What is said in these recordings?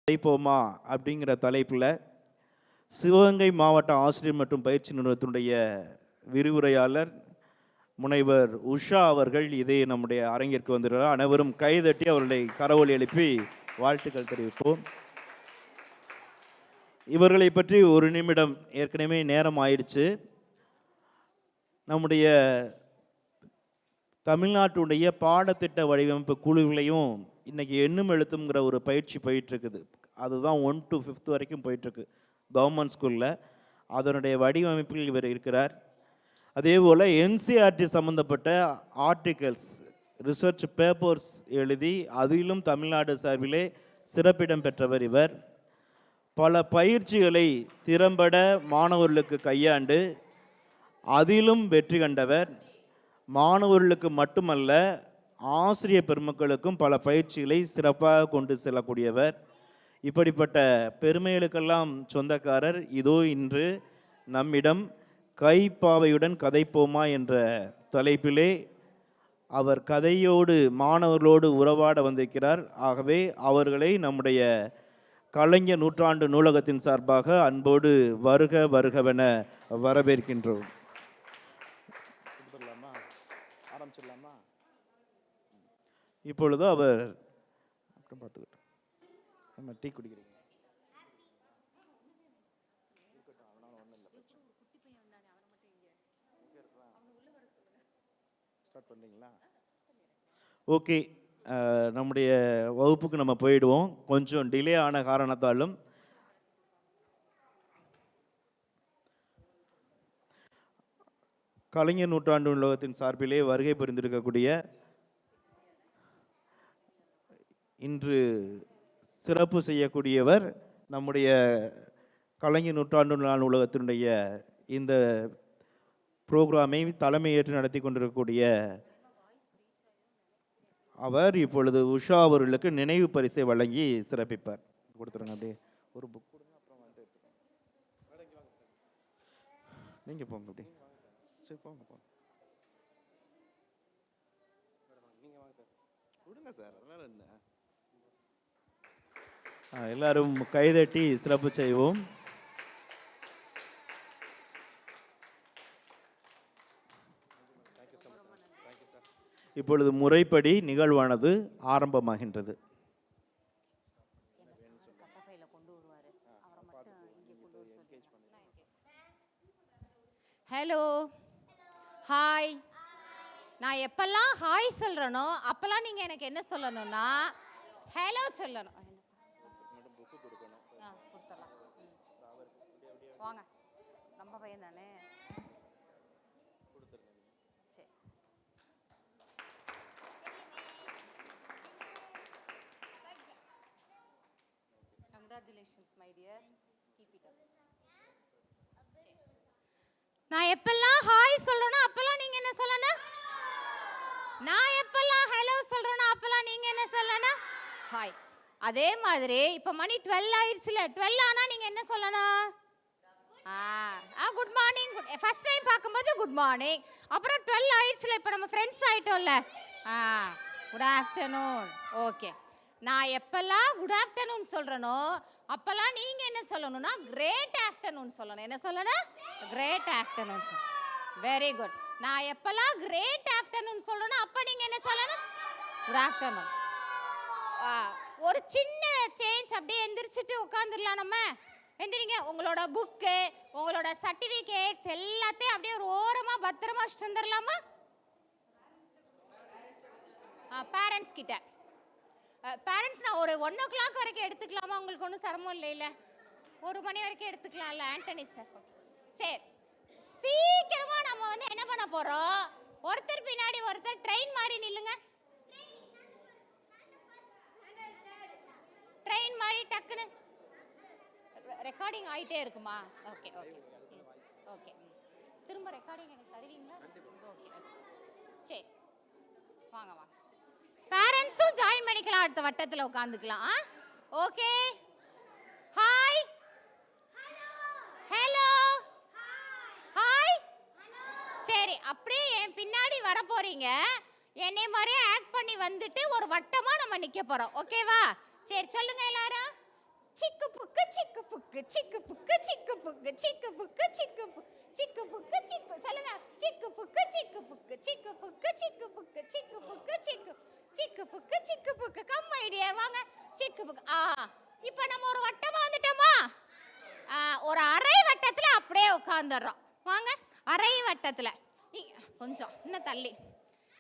கதைப்போமா அப்படிங்கிற தலைப்பில் சிவகங்கை மாவட்ட ஆசிரியர் மற்றும் பயிற்சி நிறுவனத்தினுடைய விரிவுரையாளர் முனைவர் உஷா அவர்கள் இதே நம்முடைய அரங்கிற்கு வந்திருக்கிறார். அனைவரும் கைதட்டி அவர்களை கரவொலி எழுப்பி வாழ்த்துக்கள் தெரிவிப்போம். இவர்களை பற்றி ஒரு நிமிடம், ஏற்கனவே நேரம் ஆயிடுச்சு. நம்முடைய தமிழ்நாட்டுடைய பாடத்திட்ட வடிவமைப்பு குழுவிலையும் இன்றைக்கி எண்ணும் எழுத்துங்கிற ஒரு பயிற்சி போயிட்டுருக்குது. அதுதான் 1 to 5th வரைக்கும் போயிட்டுருக்கு கவர்மெண்ட் ஸ்கூலில். அதனுடைய வடிவமைப்பில் இவர் இருக்கிறார். அதே போல் என்சிஆர்டி சம்மந்தப்பட்ட ஆர்டிகல்ஸ், ரிசர்ச் பேப்பர்ஸ் எழுதி அதிலும் தமிழ்நாடு சார்பிலே சிறப்பிடம் பெற்றவர் இவர். பல பயிற்சிகளை திறம்பட மாணவர்களுக்கு கையாண்டு அதிலும் வெற்றி கண்டவர். மாணவர்களுக்கு மட்டுமல்ல, ஆசிரியர் பெருமக்களுக்கும் பல பயிற்சிகளை சிறப்பாக கொண்டு செல்லக்கூடியவர். இப்படிப்பட்ட பெருமைகளுக்கெல்லாம் சொந்தக்காரர் இதோ இன்று நம்மிடம் கைப்பாவையுடன் கதைப்போமா என்ற தலைப்பிலே அவர் கதையோடு மாணவர்களோடு உறவாட வந்திருக்கிறார். ஆகவே அவர்களை நம்முடைய கலைஞர் நூற்றாண்டு நூலகத்தின் சார்பாக அன்போடு வருக வருகவென வரவேற்கின்றோம். இப்பொழுது அவர் பார்த்துக்கிட்டோம். நம்ம டீ குடிக்கிறீங்க? ஓகே, நம்முடைய வகுப்புக்கு நம்ம போயிடுவோம். கொஞ்சம் டிலே ஆன காரணத்தாலும் கலைஞர் நூற்றாண்டு நூலகத்தின் சார்பிலே வருகை புரிந்திருக்கக்கூடிய இன்று சிறப்பு செய்யக்கூடியவர் நம்முடைய கலைஞர் நூற்றாண்டு நூலகத்தினுடைய இந்த புரோகிராமை தலைமையேற்று நடத்தி கொண்டிருக்கக்கூடிய அவர் இப்பொழுது உஷா அவர்களுக்கு நினைவு பரிசை வழங்கி சிறப்பிப்பார். கொடுத்துருங்க. அப்படியே ஒரு புக் கொடுங்க, அப்புறம் வந்து நீங்கள் போங்க. அப்படி சரி, போங்க போங்க. கொடுங்க சார், அதனால என்ன. எல்லாரும் கைதட்டி சிறப்பு செய்வோம். இப்பொழுது முறைப்படி நிகழ்வானது ஆரம்பமாகின்றது. Hello, hi. நான் எப்பெல்லாம் ஹாய் சொல்றேனோ அப்பெல்லாம் நீங்க எனக்கு என்ன சொல்லணும்னா ஹலோ சொல்லணும். வாங்க, நம்ம பையன் தானே. சரி, congratulations my dear, keep it up. நான் எப்பெல்லாம் ஹாய் சொல்றேனோ அப்பெல்லாம் நீங்க என்ன சொல்லணும்? நான் எப்பெல்லாம் ஹலோ சொல்றேனோ அப்பெல்லாம் நீங்க என்ன சொல்லணும்? ஹாய். அதே மாதிரி இப்ப மணி 12 ஆயிடுச்சுல, 12 ஆனா நீங்க என்ன சொல்லணும்? Good morning. ஃபர்ஸ்ட் டைம் பார்க்கும்போது குட் மார்னிங், அப்புறம் 12 ஆயிடுச்சுல, இப்போ நம்ம ஃப்ரெண்ட்ஸ் ஆயிட்டோம்ல, குட் ஆஃப்டர்நூன். ஓகே. நான் எப்பெல்லாம் குட் ஆஃப்டர்நூன் சொல்றேனோ அப்பெல்லாம் நீங்க என்ன சொல்லணும்னா கிரேட் ஆஃப்டர்நூன் சொல்லணும். என்ன சொல்லணும்? கிரேட் ஆஃப்டர்நூன் சொல்லணும். Very good. நான் எப்பெல்லாம் கிரேட் ஆஃப்டர்நூன் சொல்றேனோ அப்ப நீங்க என்ன சொல்லணும்? Good afternoon. ஒரு சின்ன சேஞ்ச், அப்படியே எந்திரிச்சிட்டு உட்காந்துடலாம். நம்ம எந்திரிங்க. உங்களோட புக்கு, உங்களோட சர்டிஃபிகேட்ஸ் எல்லாத்தையும் அப்படியே ஒரு ஓரமா பத்திரமா வச்சுட்டு வந்துடலாமா? பேரண்ட்ஸ் கிட்ட. பேரண்ட்ஸ், நான் ஒரு 1 o'clock வரைக்கும் எடுத்துக்கலாமா? உங்களுக்கு ஒன்றும் சிரமம் இல்லை? 1 மணி வரைக்கும் எடுத்துக்கலாம்ல ஆண்டனி சார்? சரி, சீக்கிரமா நம்ம வந்து என்ன பண்ண போறோம், ஒருத்தர் பின்னாடி ஒருத்தர் ட்ரெயின் மாதிரி நில்லுங்க. ட்ரெயின் மாதிரி டக்குன்னு ரெக்கார்டிங் ஆகிட்டே இருக்குமா? Okay okay okay. திரும்ப ரெக்கார்டிங் எனக்கு தருவீங்களா? ஓகே, சரி, வாங்க வாங்க. பேரண்ட்ஸும் ஜாயின் பண்ணிக்கலாம், அடுத்த வட்டத்தில் உட்காந்துக்கலாம். ஓகே. Hi, hello, hi. சரி, அப்படியே என் பின்னாடி வர போறீங்க. என்னை மாதிரியே ஆக்ட் பண்ணி வந்துட்டு ஒரு வட்டமாக நம்ம நிற்க போகிறோம். ஓகேவா? சரி, சொல்லுங்க எல்லாரும். சிக்கு புக்கு சிக்கு புக்கு சிக்கு புக்கு சிக்கு புக்கு சிக்கு புக்கு சிக்கு புக்கு சிக்கு புக்கு சிக்கு சொல்லுங்க சிக்கு புக்கு சிக்கு புக்கு சிக்கு புக்கு சிக்கு புக்கு சிக்கு புக்கு சிக்கு சிக்கு புக்கு சிக்கு புக்கு கம் மை டியர் வாங்க சிக்கு புக்கு இப்போ நம்ம ஒரு வட்டமா வந்துட்டோமா ஒரு அரை வட்டத்துல அப்படியே உட்கார்ந்துடுறோம் வாங்க அரை வட்டத்துல கொஞ்சம் இன்னும் தள்ளி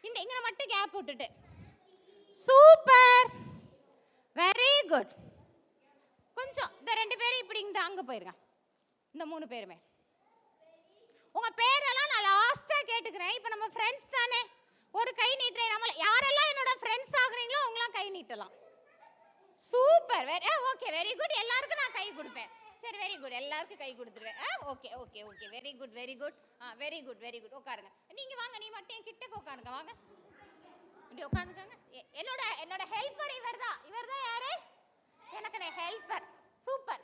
இந்த இங்க மட்டும் கேப் விட்டுட்டு சூப்பர் வெரி குட் கொஞ்சம் இந்த 2 பேரும் இப்படி இந்த அங்க போயிருங்க இந்த 3 பேருமே உங்க பேரெல்லாம் நான் லாஸ்டா கேட்டுக்கிறேன் இப்போ நம்ம ஃப்ரெண்ட்ஸ் தானே ஒரு கை நீட்டுறேன் நம்ம யாரெல்லாம் என்னோட ஃப்ரெண்ட்ஸ் ஆகுறீங்களோ அவங்களாம் கை நீட்டலாம் சூப்பர் ஓகே வெரி குட் எல்லாருக்கும் நான் கை கொடுப்பேன் சரி வெரி குட் எல்லாருக்கும் கை கொடுத்துருவேன் okay okay okay very good very good very good very good உட்காருங்க நீங்க வாங்க நீ மட்டும் என் கிட்டக்கு உட்காருங்க வாங்க இப்படி உட்காந்துக்கங்க என்னோட ஹெல்ப்பர் இவர்தான் யாரு எனக்கு ஹெல்ப்பர் சூப்பர்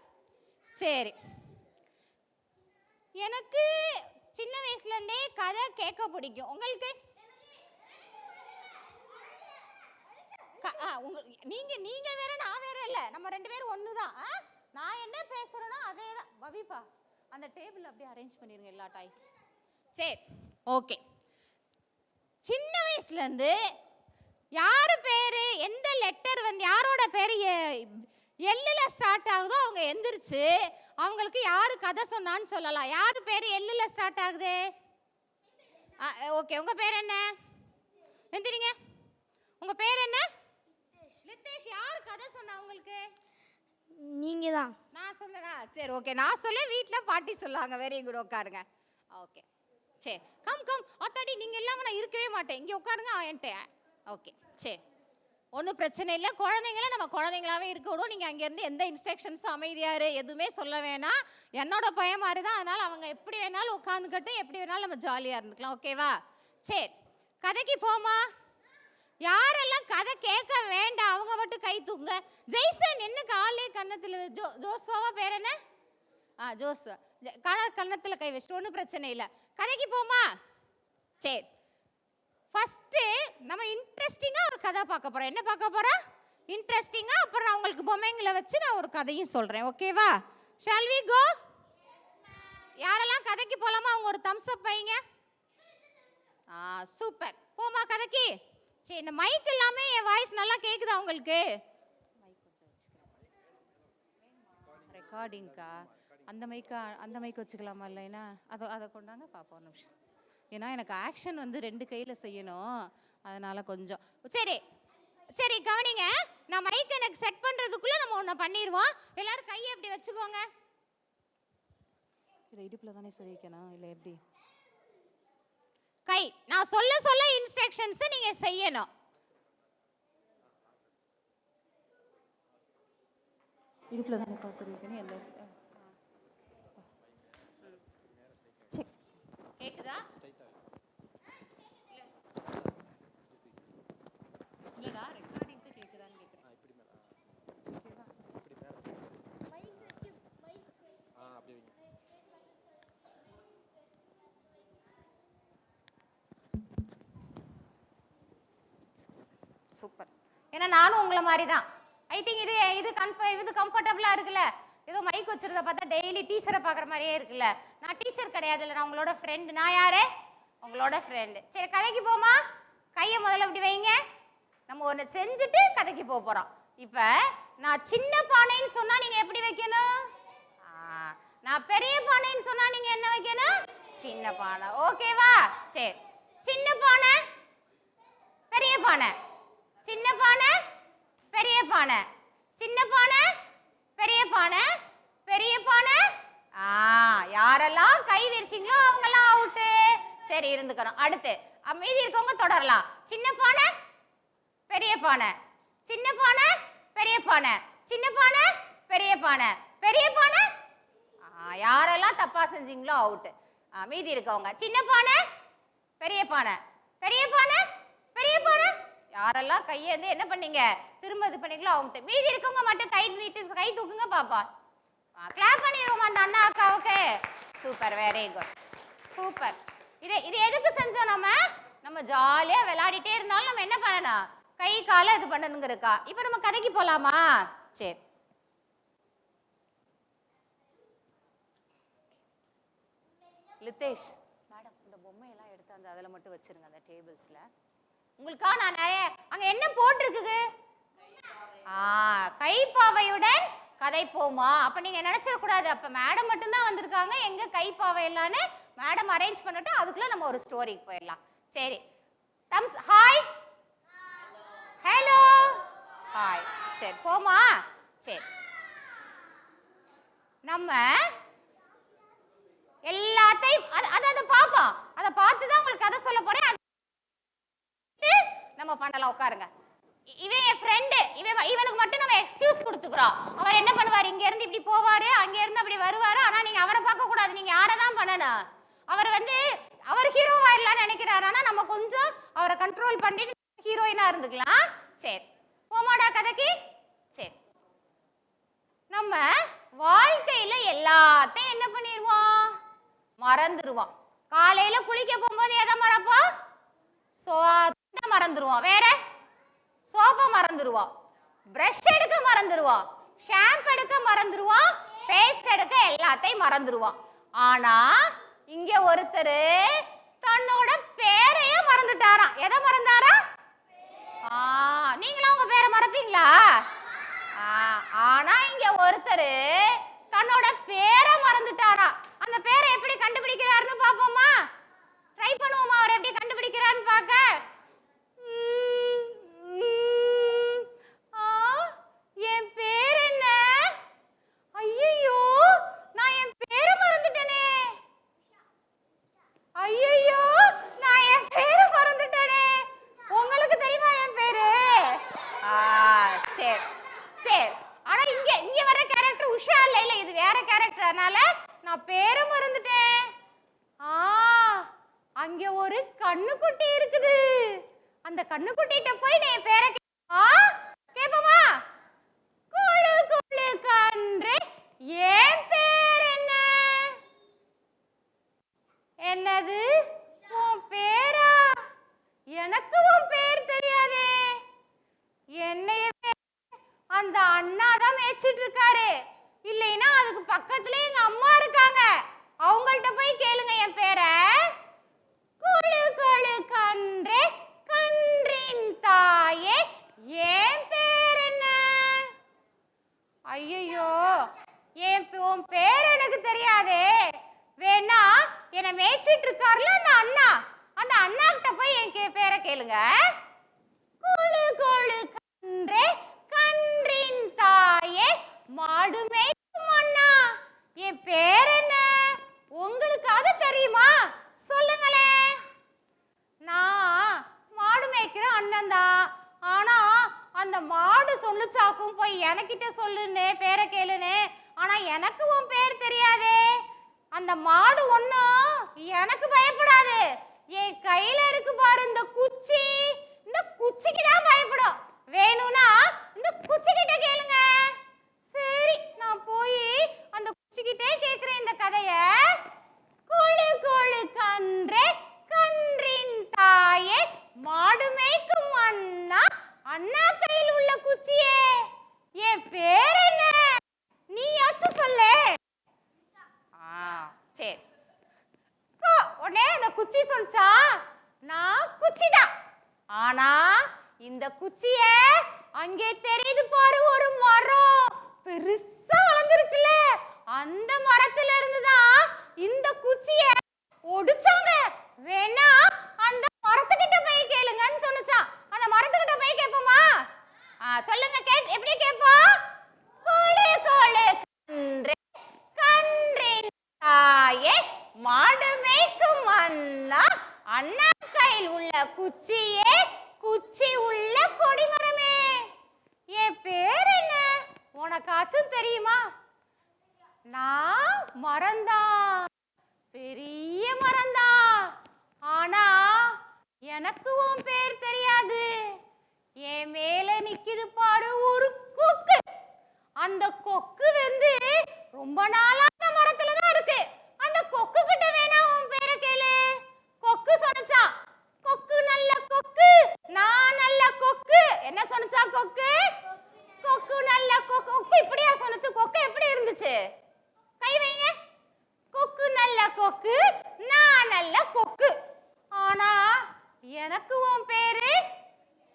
சரி எனக்கு சின்ன வயசுல இருந்தே கதை கேட்க பிடிக்கும் உங்களுக்கு நீங்க வேற நான் வேற இல்ல நம்ம 2 பேரும் ஒண்ணுதான் நான் என்ன பேசுறேனோ அதேதான் பவிப்பா அந்த டேபிள் அப்படியே அரேஞ்ச் பண்ணிருங்க எல்லா டாய்ஸ் சரி ஓகே சின்ன வயசுல இருந்து யாரு பேரு எந்த லெட்டர் வந்து யாரோட பேரு எல்லுல ஸ்டார்ட் ஆகுதோ அவங்க எந்திரிச்சு அவங்களுக்கு யாரு கதை சொன்னான்னு சொல்லலாம் யாரு பேரு எல்லுல ஸ்டார்ட் ஆகுது ஓகே உங்க பேர் என்ன எந்திரிங்க உங்க பேர் என்ன லித்தேஷ் யாரு கதை சொன்னா உங்களுக்கு நீங்க தான் நான் சொன்னதா சரி ஓகே நான் சொல்ல வீட்ல பாட்டி சொல்லாங்க வெரி குட் உட்காருங்க ஓகே சரி கம் அத்தாடி நீங்க இல்லாம நான் இருக்கவே மாட்டேன் இங்க உட்காருங்க என்கிட்ட ஓகே சரி ஒன்றும் பிரச்சனை இல்லை குழந்தைங்கள நம்ம குழந்தைங்களாவே இருக்க விடும் நீங்கள் அங்கேருந்து எந்த இன்ஸ்ட்ரக்ஷன்ஸும் அமைதியாரு எதுவுமே சொல்ல வேணாம் என்னோட பையன் மாதிரி தான் அதனால் அவங்க எப்படி வேணாலும் உட்காந்துக்கிட்டு எப்படி வேணாலும் நம்ம ஜாலியாக இருந்துக்கலாம் ஓகேவா சரி கதைக்கு போமா யாரெல்லாம் கதை கேட்க வேண்டாம் அவங்க மட்டும் கை தூங்க ஜெய்சன் என்ன காலே கன்னத்தில் ஜோஸ்வாவா பேர் என்ன ஜோஸ்வா கன்னத்தில் கை வச்சுட்டு ஒன்றும் பிரச்சனை இல்லை கதைக்கு போமா சரி ஃபர்ஸ்ட்டு நம்ம இன்ட்ரெஸ்டிங்காக ஒரு கதை பார்க்க போகிறோம் என்ன பார்க்க போகிறோம் இன்ட்ரெஸ்டிங்காக அப்புறம் நான் உங்களுக்கு பொம்மைங்களை வச்சு நான் ஒரு கதையும் சொல்கிறேன் ஓகேவா ஷால் வி கோ யாரெல்லாம் கதைக்கு போகலாமா அவங்க ஒரு தம்ஸ் அப் வைங்க சூப்பர் போமா கதைக்கு சரி இந்த மைக் எல்லாமே என் வாய்ஸ் நல்லா கேட்குதா உங்களுக்கு ரெக்கார்டிங்க்கா அந்த மைக் வச்சுக்கலாமா இல்லைன்னா அதை கொண்டாங்க பார்ப்போம் ஒரு நிமிஷம் ஏன்னா எனக்கு ஆக்ஷன் வந்து 2 கையில் செய்யணும் அதனால கொஞ்சம் சரி கவனிங்க நான் மைக் எனக்கு செட் பண்ணுறதுக்குள்ளே நம்ம ஒன்று பண்ணிடுவோம் எல்லாரும் கையை எப்படி வச்சுக்கோங்க இடுப்பில் தானே சொல்லிக்கணும் இல்லை எப்படி கை நான் சொல்ல இன்ஸ்ட்ரக்ஷன்ஸை நீங்கள் செய்யணும் இடுப்பில் தானே சொல்லிக்கணும் எந்த கேக்குதா இல்லடா ரெக்கார்டிங்க்கு கேக்குதான்னு கேக்குறேன் இப்படி மேல ஓகேவா இப்படி மேல மைக் அப்படியே வைங்க சூப்பர் ஏன்னா நானும் உங்களை மாதிரி தான் ஐ திங்க் இது கம்ஃபர்டபுளா இருக்குல்ல ஏதோ மைக் வச்சிருந்த பார்த்தா டெய்லி டீச்சரை பார்க்குற மாதிரியே இருக்குல்ல நான் டீச்சர் கிடையாது இல்லை நான் உங்களோட ஃப்ரெண்டு நான் யாரு உங்களோட ஃப்ரெண்டு சரி கதைக்கு போமா கையை முதல்ல இப்படி வைங்க நம்ம ஒன்று செஞ்சுட்டு கதைக்கு போகிறோம் இப்போ நான் சின்ன பானைன்னு சொன்னால் நீங்கள் எப்படி வைக்கணும் நான் பெரிய பானைன்னு சொன்னால் நீங்கள் என்ன வைக்கணும் சின்ன பானை ஓகேவா சரி சின்ன பானை பெரிய பானை சின்ன பானை பெரிய பானை சின்ன பானை பெரிய பானை பெரிய பானை யாரெல்லாம் கை விரிச்சிங்களோ அவங்கெல்லாம் அவுட்டு சரி இருந்துக்கணும் அடுத்து மீதி இருக்கவங்க தொடரலாம் சின்ன பானை பெரிய பானை சின்ன பானை பெரிய பானை சின்ன பானை பெரிய பானை பெரிய பானை யாரெல்லாம் தப்பா செஞ்சீங்களோ அவுட்டு மீதி இருக்கவங்க சின்ன பானை பெரிய பானை பெரிய பானை பெரிய பானை யாரெல்லாம் கையேந்து என்ன பண்ணீங்க திரும்ப இது பண்ணீங்களோ அவங்க மீதி இருக்கவங்க மட்டும் கை தூக்குங்க பாப்பா கிளாப் பண்ணிடுவோம் அந்த அண்ணா அக்காவுக்கு சூப்பர் வெரி குட் சூப்பர் இது எதுக்கு செஞ்சோம் நம்ம ஜாலியாக விளையாடிட்டே இருந்தாலும் நம்ம என்ன பண்ணணும் கை காலை இது பண்ணணுங்க இருக்கா இப்போ நம்ம கதைக்கு போகலாமா சரி லிதேஷ் மேடம் இந்த பொம்மையெல்லாம் எடுத்து அந்த அதில் மட்டும் வச்சிருங்க அந்த டேபிள்ஸ்ல. உங்களுக்காக நான் நிறைய அங்க என்ன போட்டிருக்கு? கைப்பாவையுடன் கதைப்போமா. அப்ப நீங்க நினைச்சிட கூடாது அப்ப மேடம் மட்டும் தான் வந்திருக்காங்க, எங்க கைப்பாவை எல்லாம்னு மேடம் அரேஞ்ச் பண்ணிட்டு அதுக்குள்ள நம்ம ஒரு ஸ்டோரிக்கு போயிடலாம். சரி தம்ஸ் ஹாய் ஹலோ ஹாய். சரி போமா. சரி நம்ம எல்லாத்தையும் அதை பார்ப்போம். அதை பார்த்து தான் உங்களுக்கு கதை சொல்ல போறேன். நம்ம பண்ணலாம். உட்காருங்க. இவன் என் ஃப்ரெண்டு. இவனுக்கு மட்டும் நம்ம எக்ஸ்கியூஸ் கொடுத்துக்கிறோம். அவர் என்ன பண்ணுவார், இங்க இருந்து இப்படி போவாரு, அங்க இருந்து அப்படி வருவாரு. ஆனா நீங்க அவரை பார்க்க கூடாது, நீங்க யாரை தான் பண்ணணும். அவர் ஹீரோவா இல்லன்னு நினைக்கிறாரு. ஆனா நம்ம கொஞ்சம் அவரை கண்ட்ரோல் பண்ணிட்டு ஹீரோயினா இருந்துக்கலாம். சரி போமாடா கதைக்கு. சரி நம்ம வாழ்க்கையில எல்லாத்தையும் என்ன பண்ணிடுவோம், மறந்துடுவோம். காலையில குளிக்க போகும்போது எதை மறப்போம், மறந்துடுவோம். வேற சோப்பை மறந்துடுவோம், பிரஷ் எடுக்க மறந்துடுவோம், ஷாம்பு எடுக்க மறந்துடுவோம், பேஸ்ட் எடுக்க எல்லாத்தையும் மறந்துடுவோம். ஆனா இங்க ஒருத்தர் தன்னோட பேரையே மறந்துட்டாராம். எதை மறந்தாரா? நீங்களும் உங்க பேரை மறப்பீங்களா? ஆனா இங்க ஒருத்தர் தன்னோட பேரை மறந்துட்டாராம். அந்த பேரை எப்படி கண்டுபிடிக்கிறாருன்னு பாப்போமா? ட்ரை பண்ணுவோமா அவர் எப்படி கண்டுபிடிக்கிறாருன்னு பார்க்க? என் பேர் என்ன? ஐயோ நான் என் பேரை மறந்துட்டேனே. ஐயோ நான் என் பேரை மறந்துட்டேனே. உங்களுக்கு தெரியுமா என் பேரு? சரி சரி. ஆனா இங்க வர கேரக்டர் உஷா இல்ல, இது வேற கேரக்டர். அதனால நான் பேரை மறந்துட்டேன். அங்க ஒரு கண்ணுக்குட்டி இருக்குது. அந்த கண்ணுக்குட்டிட்ட போய் நான் பேரை கேப்பமா? குளு குளு கன்றே என் பேர் என்ன? என்னது உன் பேரா? எனக்கு உன் பேர் தெரியாதே. என்னைய அந்த அண்ணா தான் மேய்ச்சிட்டு இருக்காரு. இல்லைன்னா அதுக்கு பக்கத்துல எங்க அம்மா இருக்காங்க, அவங்கள்ட்ட போய் கேளுங்க என் பேரை. குளு குளு கன்றே கன்றின் தாயே என் பேர் என்ன? ஐயோ உன் பேர் எனக்கு தெரியாதே. வேணா என்னை மேய்ச்சிட்டு இருக்காருல அந்த அண்ணா கிட்ட போய் என் பேரை கேளுங்க. குளு குளு கன்றே கன்றின் தாயே மாடு மேய்க்கும் அண்ணா என் பேர் என்ன? உங்களுக்காவது தெரியுமா? சொல்லுங்களே. நான் மாடு மேய்க்கிற அண்ணன் தான். ஆனா அந்த மாடு சொல்லுச்சாக்கும் போய் எனக்கிட்ட சொல்லுன்னு பேரை கேளுன்னு. ஆனா எனக்கு உன் பேர் தெரியாதே. அந்த மாடு ஒண்ணும் எனக்கு பயப்படாது. என் கையில இருக்கு பாரு இந்த குச்சி, இந்த குச்சிக்கு தான் பயப்படும். வேணும்னா இந்த குச்சிக்கிட்ட கேளுங்க. சரி நான் போய் அந்த குச்சிக்கிட்டே கேட்கிறேன் இந்த கதைய. குளு குளு கன்றே கன்றின் தாயே மாடு மேய்க்கும் அண்ணா அண்ணா கையில் உள்ள குச்சியே என் பேர் என்ன? நீயாச்சும் சொல்லு. சரி உடனே அந்த குச்சி சொல்லிச்சா, நான் குச்சிதான். ஆனா இந்த குச்சிய அங்கே தெரியுது பாரு ஒரு மரம் பெருசா வளர்ந்துருக்குல்ல, அந்த மரத்துல இருந்துதான் இந்த குச்சிய ஒடிச்சாங்க. வேணா அந்த மரத்துக்கிட்ட போய் கேளுங்கன்னு சொன்னுச்சான். அந்த மரத்துக்கிட்ட போய் கேட்போமா? சொல்லுங்க, எப்படி கேட்போம்? கோளே கோளே கன்றே கன்றின் தாயே மாடு மேய்க்கும் அண்ணா அண்ணா கையில் உள்ள குச்சியே குச்சி உள்ள கொடிமரமே என் பேர் என்ன? உனக்காச்சும் தெரியுமா? நான் மரம்தான், பெரிய மரம்தான். ஆனா எனக்கு உன் பேர் தெரியாது. என் மேல நிக்குது பாரு ஒரு கொக்கு. அந்த கொக்கு வந்து ரொம்ப நாளா அந்த மரத்துல தான் இருக்கு. அந்த கொக்கு கிட்ட வேணா உன் பேரை கேளு. கொக்கு சொன்னுச்சா, கொக்கு நல்ல கொக்கு, நான் நல்ல கொக்கு. என்ன சொன்னுச்சா கொக்கு? கொக்கு நல்ல கொக்கு. கொக்கு இப்படியா சொன்னுச்சு? கொக்கு எப்படி இருந்துச்சு? கை வைங்க. கொக்கு நல்ல கொக்கு, எனக்கு உன் பேரு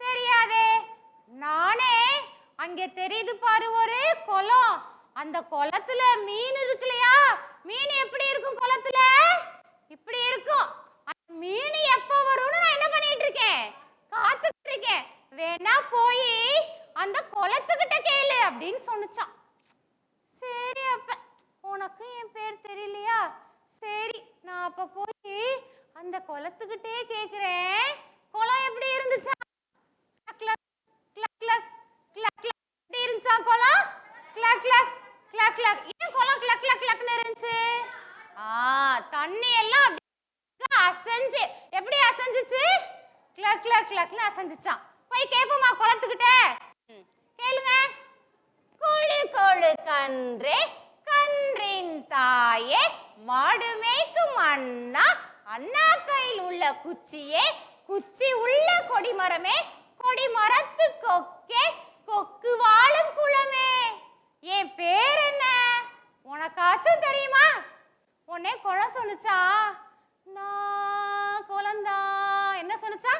தெரியாதே. நானே அங்கே தெரியுது பாரு ஒரு குளம், அந்த குளத்துல மீன் இருக்குல்லையா? மீன் எப்படி இருக்கும்? குளத்துல இப்படி இருக்கும். அந்த மீன் எப்போ வரும்னு நான் என்ன பண்ணிட்டு இருக்கேன்? காத்துக்கிட்டு இருக்கேன். வேணா போய் அந்த குளத்துக்கிட்ட கேளு அப்படின்னு சொன்னுச்சான். சரி, அப்ப உனக்கு என் பேர் தெரியலையா? சரி, நான் அப்ப போய் அந்த குளத்துக்கிட்டே கேக்குறேன். குளம் எப்படி இருந்துச்சா? Clerk clerk clerk clerk clerk எப்படி இருந்துச்சா குளம்? Clerk clerk clerk clerk. ஏன் குளம் கிளக் கிளக் கிளக்னு இருந்துச்சு? தண்ணி எல்லாம் அசைஞ்சு. எப்படி அசைஞ்சிச்சு? Clerk clerk கிளக்னு அசைஞ்சிச்சான். போய் கேப்போமா குளத்துக்கிட்ட? கேளுங்க. கோழு கோழு கன்றே கன்றின் தாயே மாடு மேய்க்கும் அண்ணா அண்ணா கையில் உள்ள குச்சியே குச்சி உள்ள கொடிமரமே கொடிமரத்து கொக்கே கொக்கு வாழும் குளமே. என் பேர் என்ன? உனக்காச்சும் தெரியுமா? உன்னே குளம் சொன்னுச்சா? நான் குழந்தா. என்ன சொன்னுச்சா?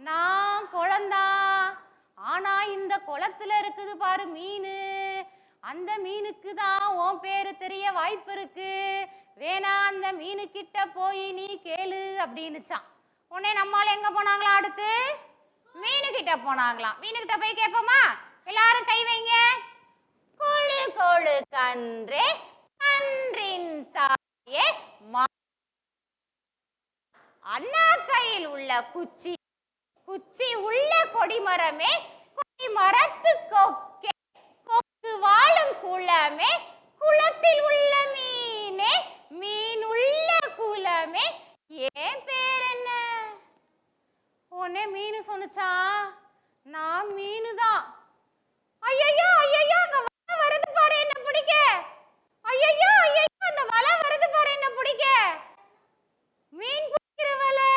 நான் குழந்தா. ஆனா இந்த குளத்துல இருக்குது பாரு மீனு, அந்த மீனுக்கு தான் உன் பேரு தெரிய வாய்ப்பு இருக்கு. வேணா அந்த மீனு கிட்ட போய் நீ கேளு அப்படின்னுச்சான். உடனே நம்மால எங்க போனாங்களா? அடுத்து மீனு கிட்ட போனாங்களாம். மீனு கிட்ட போய் கேட்போமா? எல்லாரும் கை வைங்க. கோழு கோழு கன்றே கன்றின் தாயே அண்ணா கையில் உள்ள குச்சி குச்சி உள்ள கொடிமரமே கொடிமரத்து கொக்கே கொக்கு வாழும் குளமே குளத்தில் உள்ள மீனே மீன் உள்ள குளமே. ஏன் பேர் என்ன? உடனே மீனு சொன்னுச்சா? நான் மீனு தான். ஐயோ ஐயோ, அங்க வலை வருது பாரு என்ன பிடிக்க. ஐயோ ஐயோ, அந்த வலை வருது பாரு என்ன பிடிக்க. மீன் பிடிக்கிற வலை,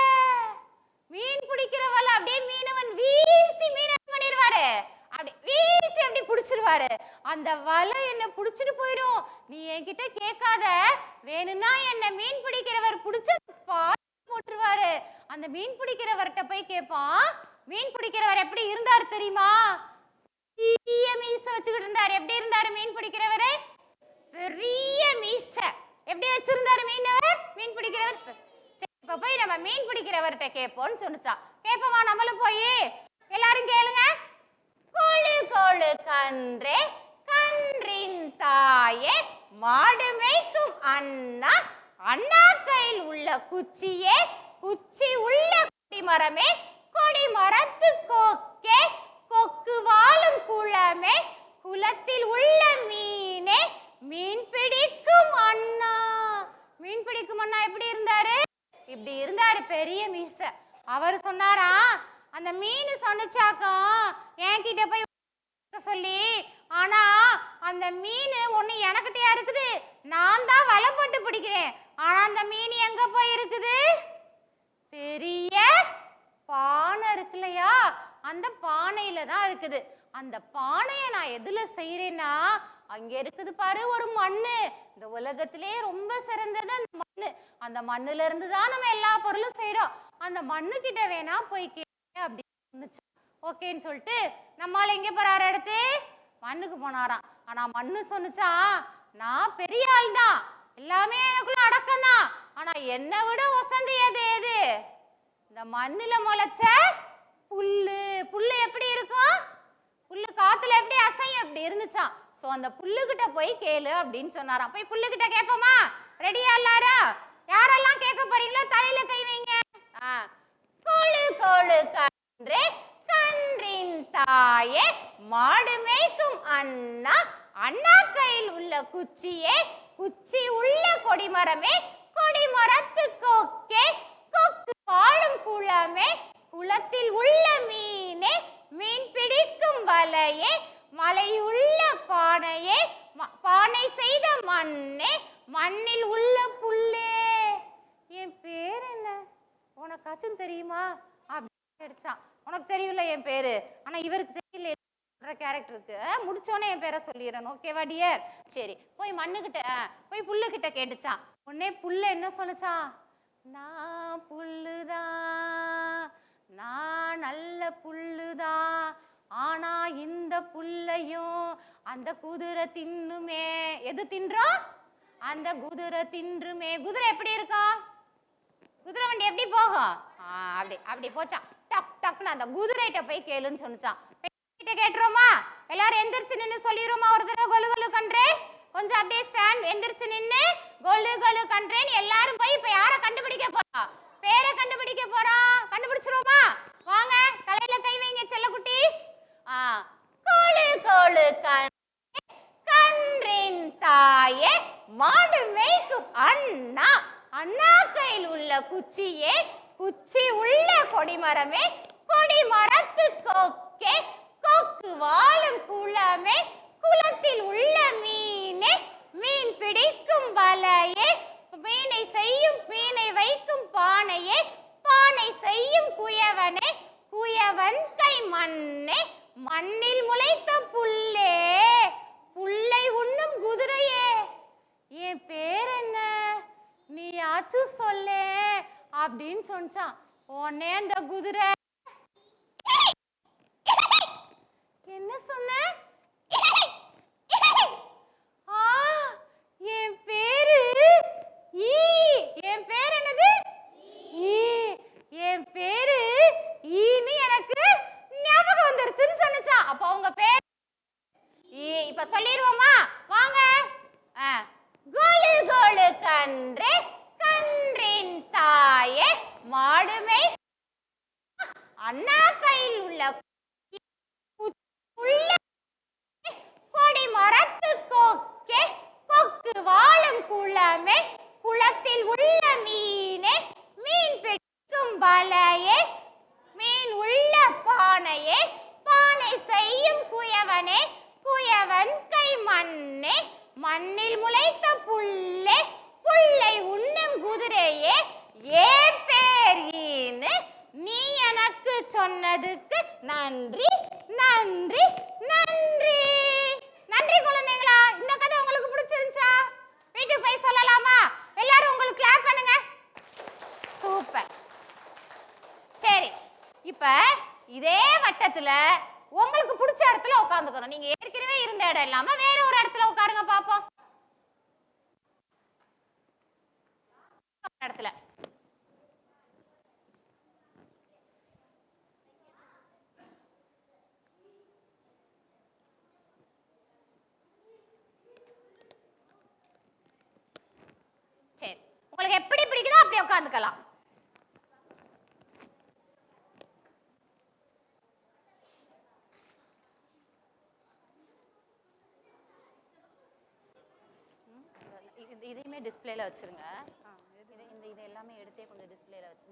மீன் பிடிக்கிற வலை. அப்படியே மீனவன் வீசி மீன் பண்ணிடுவாரு. அப்படி வீசி அப்படி பிடிச்சிருவாரு. அந்த வலை என்ன பிடிச்சிட்டு போயிடும். நீ என்கிட்ட கேட்காத. வேணும்னா என்ன மீன் பிடிக்கிறவர் பிடிச்ச போட்டுருவாரு. அந்த மீன் பிடிக்கிறவர்கிட்ட போய் கேட்பான். மீன் பிடிக்கிறவர் எப்படி இருந்தாரு தெரியுமா? பெரிய மீச வச்சுக்கிட்டு இருந்தாரு. எப்படி இருந்தாரு மீன் பிடிக்கிறவரு? பெரிய மீச. எப்படி வச்சிருந்தாரு மீன் பிடிக்கிறவர்? இப்ப போய் நம்ம மீன் பிடிக்கிறவர்கிட்ட கேட்போம்னு சொன்னுச்சா. கேட்போமா நம்மளும் போய்? எல்லாரும் கேளுங்க. கோழு கோழு கன்றே கன்றின் தாயே மாடு மேய்க்கும் அண்ணா அண்ணா கையில் உள்ள குச்சியே குச்சி உள்ள கொடிமரமே கொடிமரத்து கொக்கே கொக்கு வாழும் குளமே குளத்தில் உள்ள மீனே மீன் பிடிக்கும் அண்ணா. மீன் பிடிக்கும் அண்ணா எப்படி இருந்தாரு? இப்படி இருந்தாரு, பெரிய மீச. அவர் சொன்னாரா, அந்த மீன் சொன்னுச்சாக்கம் என்கிட்ட போய் சொல்லி. ஆனா அந்த மீன் ஒண்ணு எனக்கிட்டயா இருக்குது, நான் தான் வலை போட்டு பிடிக்கிறேன். ஆனா அந்த மீன் எங்க போய் இருக்குது? பெரிய பானை இருக்கு இல்லையா, அந்த பானையில தான் இருக்குது. அந்த பானையை நான் எதுல செய்யறேன்னா, அங்க இருக்குது பாரு ஒரு மண்ணு. இந்த உலகத்திலே ரொம்ப சிறந்தது அந்த மண்ணு. அந்த மண்ணுல இருந்து தான் நம்ம எல்லா பொருளும் செய்யறோம். அந்த மண்ணு கிட்ட வேணா போய் கேட்க அப்படின்னு. ஓகேன்னு சொல்லிட்டு நம்மால எங்க போறாரு? அடுத்து மண்ணுக்கு போனாராம். ஆனா மண்ணு சொன்னுச்சா, நான் பெரிய ஆள் தான், எல்லாமே எனக்குள்ள அடக்கம் தான். ஆனா என்னை விட ஒசந்து எது எது? இந்த மண்ணுல முளைச்ச புல்லு. புல்லு எப்படி இருக்கும்? புல்லு காத்துல எப்படி அசையும்? எப்படி இருந்துச்சான். சோ அந்த புல்லுகிட்ட போய் கேளு அப்படின்னு சொன்னாராம். போய் புல்லுகிட்ட கேட்போமா? ரெடியா எல்லாரும்? யாரெல்லாம் கேட்க போறீங்களோ தலையில கை வைங்க. கோழு கோழு கன்றே கன்றின் தாயே மாடு மேய்க்கும் அண்ணா அண்ணா கையில் உள்ள குச்சியே குச்சி உள்ள கொடிமரமே கொடிமரத்து கொக்கே கொக்கு வாழும் குளமே குளத்தில் உள்ள மீனே மீன் பிடிக்கும் வலையே மலையுள்ள பானையே பானை செய்த மண்ணே மண்ணில் உள்ள புல்லே. என் பேர் என்ன? உனக்காச்சும் தெரியுமா? அப்படின்னு எடுத்தான். உனக்கு தெரியல என் பேரு, ஆனா இவருக்கு தெரியல கேரக்டருக்கு. முடிச்சோன்னே என் பேரை சொல்லிடுறேன். ஓகேவா டியர்? சரி, போய் மண்ணுகிட்ட போய் புல்லுகிட்ட கேட்டுச்சான். உடனே புல்லு என்ன சொன்னுச்சான்? நான் புல்லுதான், குதிரையும் அந்த குதிரை தின்னுமே. எது தின்றோம்? அந்த குதிரை தின்றுமே. குதிரை எப்படி இருக்கும்? குதிரை வண்டி எப்படி போகும்? அப்படி அப்படி போச்சான். டக் டக்குன்னு அந்த குதிரைகிட்ட போய் கேளுன்னு சொன்னான். கேட்டுருவோமா? எல்லாரும் எந்திரிச்சு நின்று சொல்லிடுவோமா? ஒரு தடவை கொலு கொலு கன்றே. கொஞ்சம் அப்படியே ஸ்டாண்ட் எந்திரிச்சு நின்று கொலு கொலு கன்றேன்னு எல்லாரும் போய் இப்ப யாரை கண்டுபிடிக்க போறோம்? பேரை கண்டுபிடிக்க போறோம். கண்டுபிடிச்சிருவோமா? வாங்க, தலையில கை வைங்க செல்ல குட்டீஸ். கொலு கொலு கன்றின் தாயே மாடு மேய்க்கும் அண்ணா. அண்ணா கையில் உள்ள குச்சியே குச்சி உள்ள கொடிமரமே கொடிமரத்து கொக்கே கொக்கு வாழும் குளமே குளத்தில் உள்ள மீனே மீன் பிடிக்கும் வலையே மீனை செய்யும் மீனை வைக்கும் பானையே பானை செய்யும் குயவனே குயவன் கை மண்ணே மண்ணில் முளைத்த புல்லே புல்லை உண்ணும் குதிரையே. என் பேர் என்ன? நீயாச்சும் சொல்லே அப்படின்னு சொன்னான். உடனே அந்த குதிரை என்ன சொன்ன? என் பேரு ஈ. என் பேர் என்னது? ஈ. என் பேரு ஈன்னு எனக்கு ஞாபகம் வந்துருச்சுன்னு சொன்னுச்சா. அப்ப அவங்க பேர் ஈ. இப்ப சொல்லிடுவோமா? வாங்க. கோலு கோலு கன்றே கன்றின் தாயே மாடுமை அண்ணா கையில் உள்ள கொடி மரத்து கொக்கே கொக்கு வாழும் குளமே குளத்தில் உள்ள மீனே மீன் பிடிக்கும் வலையே மீன் உள்ள பானையே பானை செய்யும் குயவனே குயவன் கை மண்ணே மண்ணில் முளைத்த புல்லே புல்லை உண்ணும் குதிரையே. ஏன் பேர் ஈன்னு நீ எனக்கு சொன்னதுக்கு நன்றி நன்றி நன்றி. நன்றி குழந்தைங்களா. இந்த கதை உங்களுக்கு பிடிச்சிருந்துச்சா? வீட்டுக்கு போய் சொல்லலாமா? எல்லாரும் உங்களுக்கு கிளாப் பண்ணுங்க. சூப்பர். சரி, இப்ப இதே வட்டத்துல உங்களுக்கு பிடிச்ச இடத்துல உட்காந்துக்கணும். நீங்க ஏற்கனவே இருந்த இடம் இல்லாம வேற ஒரு இடத்துல உட்காருங்க பாப்போம். இடத்துல சரி, உங்களுக்கு எப்படி பிடிக்குதோ அப்படி உட்காந்துக்கலாம். இதையுமே டிஸ்பிளேல வச்சிருங்க. இது எல்லாமே எடுத்தே கொஞ்சம் டிஸ்பிளேல வச்சு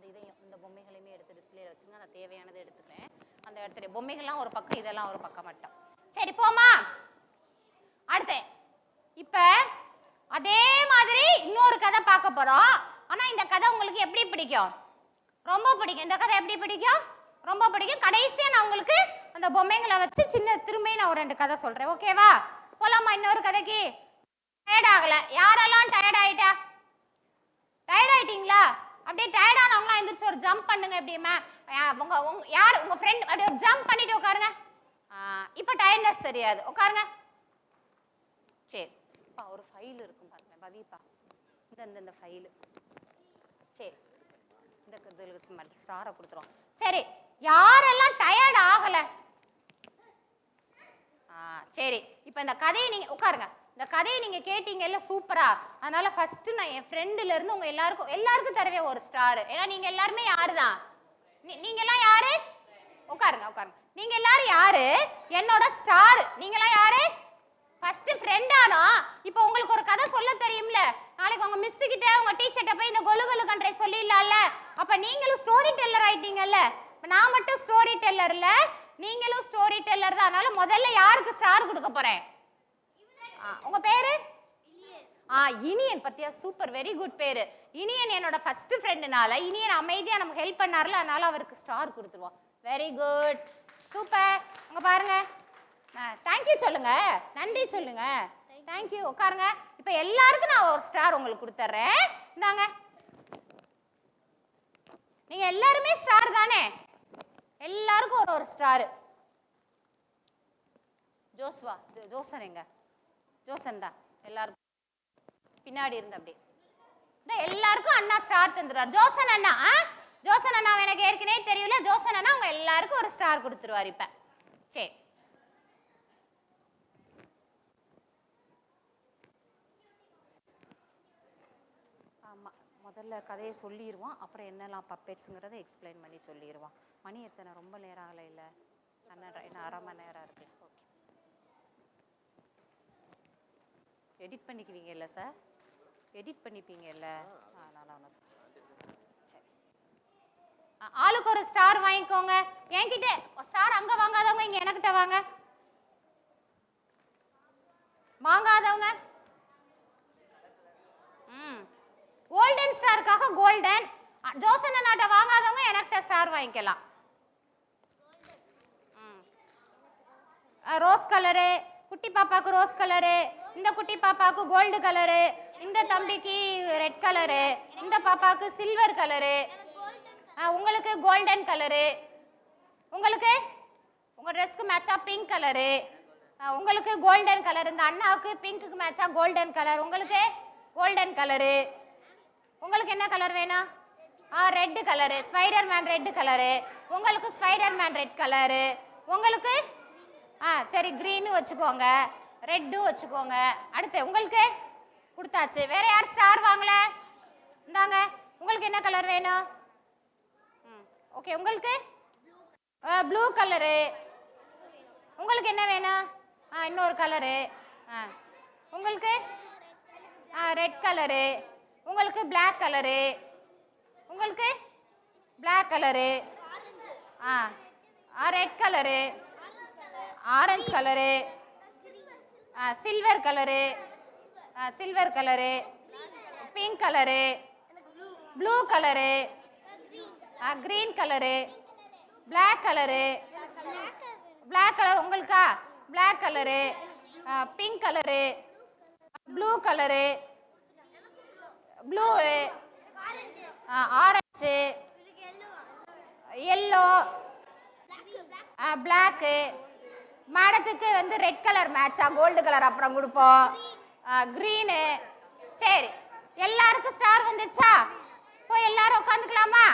இந்த பொம்மைகளையுமே எடுத்து டிஸ்பிளேல வச்சுருங்க. நான் தேவையானதை எடுத்துக்கிறேன். அந்த இடத்துல பொம்மைகள்லாம் ஒரு பக்கம், இதெல்லாம் ஒரு பக்கம் மட்டும். சரி, போமா? அடுத்து இப்ப அதே மாதிரி இன்னொரு கதை பார்க்க போறோம். ஆனா இந்த கதை உங்களுக்கு எப்படி பிடிக்கும்? ரொம்ப பிடிக்கும். இந்த கதை எப்படி பிடிக்கும்? ரொம்ப பிடிக்கும். கடைசியா நான் உங்களுக்கு அந்த பொம்மைகளை வச்சு சின்ன திரும்பி நான் ஒரு 2 கதை சொல்றேன். ஓகேவா? போலாமா இன்னொரு கதைக்கு? டயர்ட் ஆகல? யாரெல்லாம் டயர்ட் ஆயிட்டா? டயர்ட் ஆயிட்டீங்களா? அப்படியே டயர்ட் ஆனவங்களாம் எந்திரிச்சு ஒரு ஜம்ப் பண்ணுங்க. எப்படிமா யார் உங்க ஃப்ரெண்ட் அப்படியே ஒரு ஜம்ப் பண்ணிட்டு உட்காருங்க. இப்போ டயர்ட்னஸ் தெரியாது. உட்காருங்க. சரி, ஒரு ஃபைல் இருக்கும் பாருங்க பவிப்பா. இந்த ஃபைல். சரி, இந்த ஸ்டாரை கொடுத்துருவோம். சரி, யாரெல்லாம் டயர்ட் ஆகல? சரி, இப்போ இந்த கதையை நீங்க உட்காருங்க. இந்த கதையை நீங்க கேட்டீங்கல்ல, சூப்பரா. அதனால ஃபர்ஸ்ட் நான் என் ஃப்ரெண்ட்ல இருந்து உங்க எல்லாருக்கும் தரவே ஒரு ஸ்டார். ஏன்னா நீங்க எல்லாருமே யாருதான்? நீங்க எல்லாம் யாரு? உட்காருங்க உட்காருங்க. நீங்க எல்லாரும் யாரு? என்னோட ஸ்டார். நீங்க எல்லாம் யாரு? ஃபர்ஸ்ட் ஃப்ரெண்டானா. இப்போ உங்களுக்கு ஒரு கதை சொல்ல தெரியும்ல. நாளைக்கு உங்க மிஸ் கிட்ட உங்க டீச்சர்ட்ட போய் இந்த கொலு கொலு கன்றை சொல்லிடலாம்ல. அப்ப நீங்களும் ஸ்டோரி டெல்லர் ஆயிட்டீங்கல்ல. நான் மட்டும் ஸ்டோரி டெல்லர் இல்ல, நீங்களும் ஸ்டோரி டெல்லர் தான். அதனால முதல்ல யாருக்கு ஸ்டார் கொடுக்க போறேன்? உங்க பேரு? இனியன். பத்தியா, சூப்பர், வெரி குட் பேரு. இனியன் என்னோட ஃபர்ஸ்ட் ஃப்ரெண்டுனால இனியன் அமைதியா நமக்கு ஹெல்ப் பண்ணார்ல, அதனால அவருக்கு ஸ்டார் கொடுத்துருவோம். Very good, super. உங்க பாருங்க. தேங்க்யூ சொல்லுங்க, நன்றி சொல்லுங்க. தேங்க்யூ. உட்காருங்க. இப்போ எல்லாருக்கும் நான் ஒரு ஸ்டார் உங்களுக்கு கொடுத்துட்றேன். இந்தாங்க. நீங்க எல்லாருமே ஸ்டார் தானே? எல்லாருக்கும் ஒரு ஸ்டார். ஜோஸ்வா ஜோசன் எங்க? ஜோசன் தான் எல்லாருக்கும் பின்னாடி இருந்து அப்படியே எல்லாருக்கும் அண்ணா ஸ்டார் தந்துடுவார். ஜோசன் அண்ணா, ஜோசன் அண்ணா எனக்கு ஏற்கனவே தெரியல. ஜோசன் அண்ணா உங்க எல்லாருக்கும் ஒரு ஸ்டார் கொடுத்துருவார். இப்ப சரி, ஆமா முதல்ல கதையை சொல்லிடுவான், அப்புறம் என்னெல்லாம் பப்பெட்ஸுங்கிறத எக்ஸ்பிளைன் பண்ணி சொல்லிடுவான். மணி எத்தனை? ரொம்ப நேரம் ஆகலை இல்லை, என்ன அரை மணி நேரம் இருக்கு. ஓகே, எடிட் பண்ணிக்குவீங்கல்ல சார்? எடிட் பண்ணிப்பீங்கல்ல? சரி, ஆளுக்கு ஒரு ஸ்டார் வாங்கிக்கோங்க. என்கிட்ட ஸ்டார் அங்க வாங்காதவங்க இங்க எனக்கிட்ட வாங்க. வாங்காதவங்க கோல்டன் ஸ்டாருக்காக கோல்டன். ஜோசன் அண்ணாட்ட வாங்காதவங்க எனக்கிட்ட ஸ்டார் வாங்கிக்கலாம். ரோஸ் கலரு, குட்டி பாப்பாக்கு ரோஸ் கலரு, இந்த குட்டி பாப்பாக்கு கோல்டு கலரு, இந்த தம்பிக்கு ரெட் கலரு, இந்த பாப்பாக்கு சில்வர் கலரு, உங்களுக்கு கோல்டன் கலரு, உங்களுக்கு உங்க ட்ரெஸ்க்கு மேட்சா பிங்க் கலரு, உங்களுக்கு கோல்டன் கலர், இந்த அண்ணாவுக்கு பிங்க்குக்கு மேட்சா கோல்டன் கலர், உங்களுக்கு கோல்டன் கலரு, உங்களுக்கு என்ன கலர் வேணும்? Red colour, spider man red colour, உங்களுக்கு ஸ்பைடர் மேன் ரெட் கலரு, உங்களுக்கு சரி கிரீனு வச்சுக்கோங்க, ரெட்டும் வச்சுக்கோங்க. அடுத்து உங்களுக்கு கொடுத்தாச்சு. வேற யார் ஸ்டார் வாங்கல? இந்தாங்க, உங்களுக்கு என்ன கலர் வேணும்? ஓகே, உங்களுக்கு ப்ளூ கலரு, உங்களுக்கு என்ன வேணும்? இன்னொரு கலரு, உங்களுக்கு ரெட் கலரு, உங்களுக்கு பிளாக் கலரு, உங்களுக்கு black colour, red colour, orange colour, silver colour, silver colour, pink colour, blue colour, green colour, black colour, black colour உங்களுக்கா? Black colour, pink colour, blue colour, blue, orange, yellow, black. மேடத்துக்கு வந்து red colour மேட்சா gold colour அப்புறம் கொடுப்போம். Green. சரி, எல்லாருக்கும் star வந்துச்சா? போய் எல்லாரும் உட்காந்துக்கலாமா?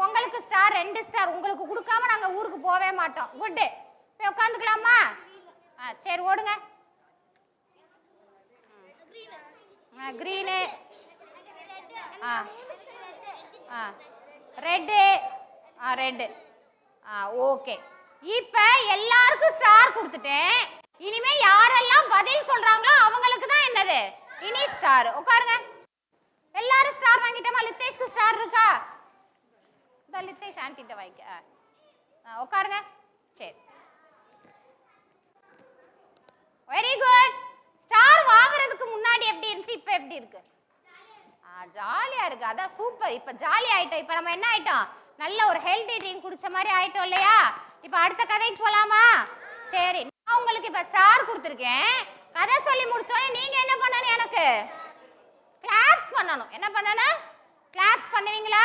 உங்களுக்கு ஸ்டார் 2 ஸ்டார் உங்களுக்கு கொடுக்காம நாங்க ஊருக்கு போவே மாட்டோம். குட், போய் உட்காந்துக்கலாமா? சரி ஓடுங்க. Green, red, red. ஓகே, இப்ப எல்லாருக்கும் ஸ்டார் கொடுத்துட்டேன். இனிமே யாரெல்லாம் பதில் சொல்றாங்களோ அவங்களுக்கு தான் என்னது இனி ஸ்டார். உட்காருங்க. எல்லாரும் ஸ்டார் வாங்கிட்டோமா? லித்தேஷ்க்கு ஸ்டார் இருக்கா? இந்த லித்தேஷ் ஆன்ட்டிட்ட வாங்கிக்க. உட்காருங்க. சரி, வெரி குட். ஸ்டார் வாங்குறதுக்கு முன்னாடி எப்படி இருந்துச்சு, இப்ப எப்படி இருக்கு? ஜாலியா இருக்கு. அதான் சூப்பர். இப்ப ஜாலி ஆயிட்டோம். இப்ப நம்ம என்ன ஆயிட்டோம்? நல்ல ஒரு ஹெல்தி ட்ரிங்க் குடிச்ச மாதிரி ஆயிட்டோம் இல்லையா? இப்ப அடுத்த கதைக்கு போலாமா? சரி, நான் உங்களுக்கு இப்ப ஸ்டார் கொடுத்துருக்கேன். கதை சொல்லி முடிச்சோடனே நீங்க என்ன பண்ணணும்? எனக்கு கிளாப்ஸ் பண்ணணும். என்ன பண்ணணும்? கிளாப்ஸ் பண்ணுவீங்களா?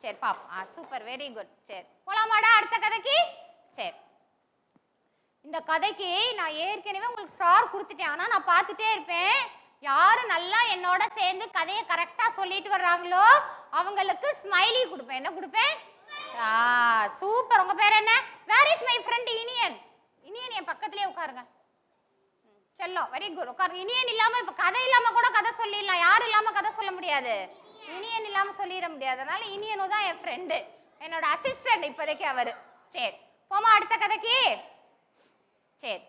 சரி பாப்போம். Super, very good. சரி போலாமாடா அடுத்த கதைக்கு? சரி, இந்த கதைக்கு நான் ஏற்கனவே உங்களுக்கு ஸ்டார் கொடுத்துட்டேன். ஆனா நான் பார்த்துட்டே இருப்பேன். யாரு நல்லா என்னோட சேர்ந்து கதையை கரெக்டா சொல்லிட்டு வர்றாங்களோ அவங்களுக்கு ஸ்மைலி கொடுப்பேன். என்ன கொடுப்பேன்? சூப்பர். உங்க பேர் என்ன? Where is my friend Iniyan? Iniyan என் பக்கத்துலயே உட்காருங்க. செல்லம், வெரி குட். உட்காருங்க. இனியன் இல்லாம இப்ப கதை இல்லாம கூட கதை சொல்லிடலாம். யாரு இல்லாம கதை சொல்ல முடியாது. இனியன் இல்லாம சொல்லிட முடியாது. அதனால இனியனும் தான் என் ஃப்ரெண்டு, என்னோட அசிஸ்டன்ட் இப்போதைக்கு அவரு. சரி போமா அடுத்த கதைக்கு. சரி,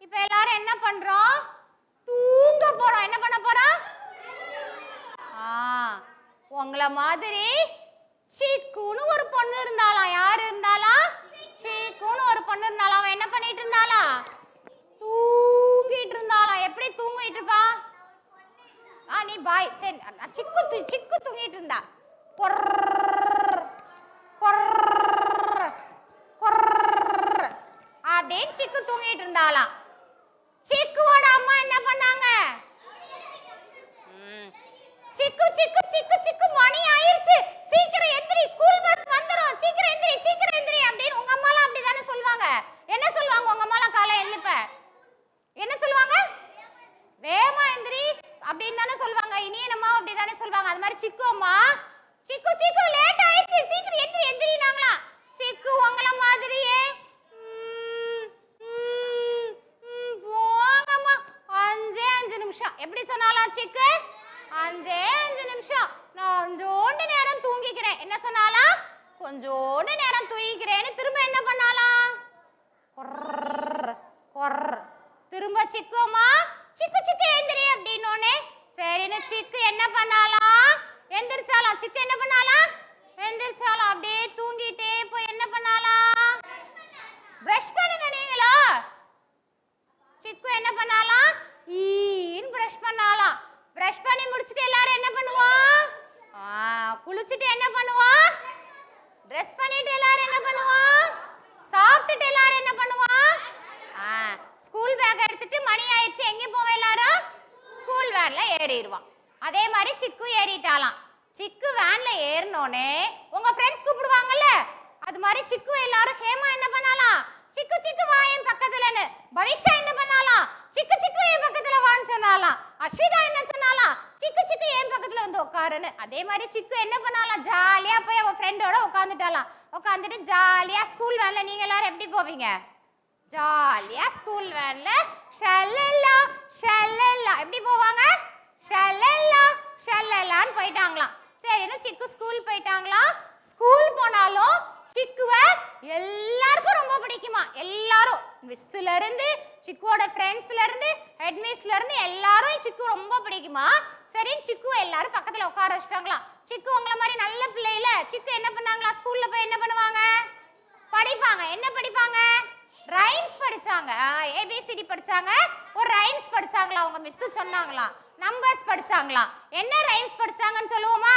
இப்ப எல்லாரும் என்ன பண்றோம்? தூங்க போறோம். என்ன பண்ண போறோம்? உங்களை மாதிரி சீக்குன்னு ஒரு பொண்ணு இருந்தாலாம். யாரு இருந்தாலாம்? சீக்குன்னு ஒரு பொண்ணு இருந்தாலாம். அவன் என்ன பண்ணிட்டு இருந்தாலாம்? தூங்கிட்டு இருந்தாலாம். எப்படி தூங்கிட்டு இருப்பா? நீ பாய். சரி, சிக்கு தூங்கிட்டு இருந்தா. அப்படின்னு சிக்கு தூங்கிட்டு இருந்தாலாம். சிக்குவோட அம்மா என்ன பண்ணாங்க? சிக்கு சிக்கு சிக்கு சிக்கு மணி ஆயிருச்சு, சீக்கிரம் எந்திரி, ஸ்கூல் பஸ் வந்துரும், சீக்கிரம் எந்திரி அப்படின்னு உங்க அம்மாலாம் அப்படிதானே சொல்லுவாங்க. என்ன சொல்லுவாங்க உங்க அம்மாலாம்? காலை எழுப்ப கொஞ்சோண்டு நேரம் தூங்கிக்கிறேன்னு திரும்ப என்ன பண்ணாலாம்? திரும்ப சிக்குமா சிக்கு சிக்கு எந்திரி அப்படின்னோடனே சரின்னு சிக்கு என்ன பண்ணாலாம்? எந்திரிச்சாலாம். சிக்கு என்ன பண்ணாலாம்? எந்திரிச்சாலாம். அப்படியே தூங்கிட்டே போய் என்ன பண்ணாலாம்? பிரஷ் பண்ணுங்க நீங்களா. சிக்கு என்ன பண்ணாலாம்? ஈன்னு பிரஷ் பண்ணாலாம். பிரஷ் பண்ணி முடிச்சிட்டு எல்லாரும் என்ன பண்ணுவோம்? குளிச்சுட்டு என்ன பண்ணுவோம்? ட்ரெஸ் பண்ணிட்டு எல்லாரும் என்ன பண்ணுவோம்? சாப்பிட்டுட்டு எல்லாரும் என்ன பண்ணுவோம்? ஸ்கூல் பேக் எடுத்துட்டு மணி ஆயிடுச்சு எங்க போவோம் எல்லாரும்? ஸ்கூல் வேன்ல ஏறிடுவான். அதே மாதிரி சிக்கு ஏறிட்டாலாம். சிக்கு வேன்ல ஏறினோடனே உங்க ஃப்ரெண்ட்ஸ் கூப்பிடுவாங்கல்ல, அது மாதிரி சிக்கு எல்லாரும் ஹேமா என்ன பண்ணாலாம்? சிக்கு சிக்கு வா என் பக்கத்துலன்னு. பவிக்ஷா என்ன பண்ணாலாம்? சிக்கு சிக்கு என் பக்கத்துல வான்னு சொன்னாலாம். அஸ்விதா என்ன சொன்னாலாம்? சிக்கு சிக்கு என் பக்கத்துல வந்து உட்காருன்னு. அதே மாதிரி சிக்கு என்ன பண்ணாலாம்? ஜாலியா போய் அவ ஃப்ரெண்டோட உட்காந்துட்டாலாம். உட்காந்துட்டு ஜாலியா ஸ்கூல் வேன்ல நீங்க எல்லாரும் எப்படி போவீங்க? ஜாலியா ஸ்கூல் வேன்ல ஷல்லல்லா ஷல்லல்லா எப்படி போவாங்க? ஷல்லல்லா ஷல்லல்லான்னு போயிட்டாங்களாம். சரின்னு சிக்கு ஸ்கூல் போயிட்டாங்களாம். ஸ்கூல் போனாலும் சிக்குவை எல்லாருக்கும் ரொம்ப பிடிக்குமா. எல்லாரும் மிஸ்ல இருந்து சிக்குவோட ஃப்ரெண்ட்ஸ்ல இருந்து ஹெட்மிஸ்ல இருந்து எல்லாரும் சிக்கு ரொம்ப பிடிக்குமா. சரின்னு சிக்குவை எல்லாரும் பக்கத்துல உட்கார வச்சிட்டாங்களாம். சிக்கு உங்களை மாதிரி நல்ல பிள்ளைல சிக்கு என்ன பண்ணாங்களா? ஸ்கூல்ல போய் என்ன பண்ணுவாங்க? படிப்பாங்க. என்ன படிப்பாங்க? ரைம்ஸ் படிச்சாங்க. ஏபிசிடி படிச்சாங்க. ஒரு ரைம்ஸ் படிச்சாங்களா அவங்க மிஸ் சொன்னாங்களா. நம்பர்ஸ் படிச்சாங்களா. என்ன ரைம்ஸ் படிச்சாங்கன்னு சொல்லுவோமா?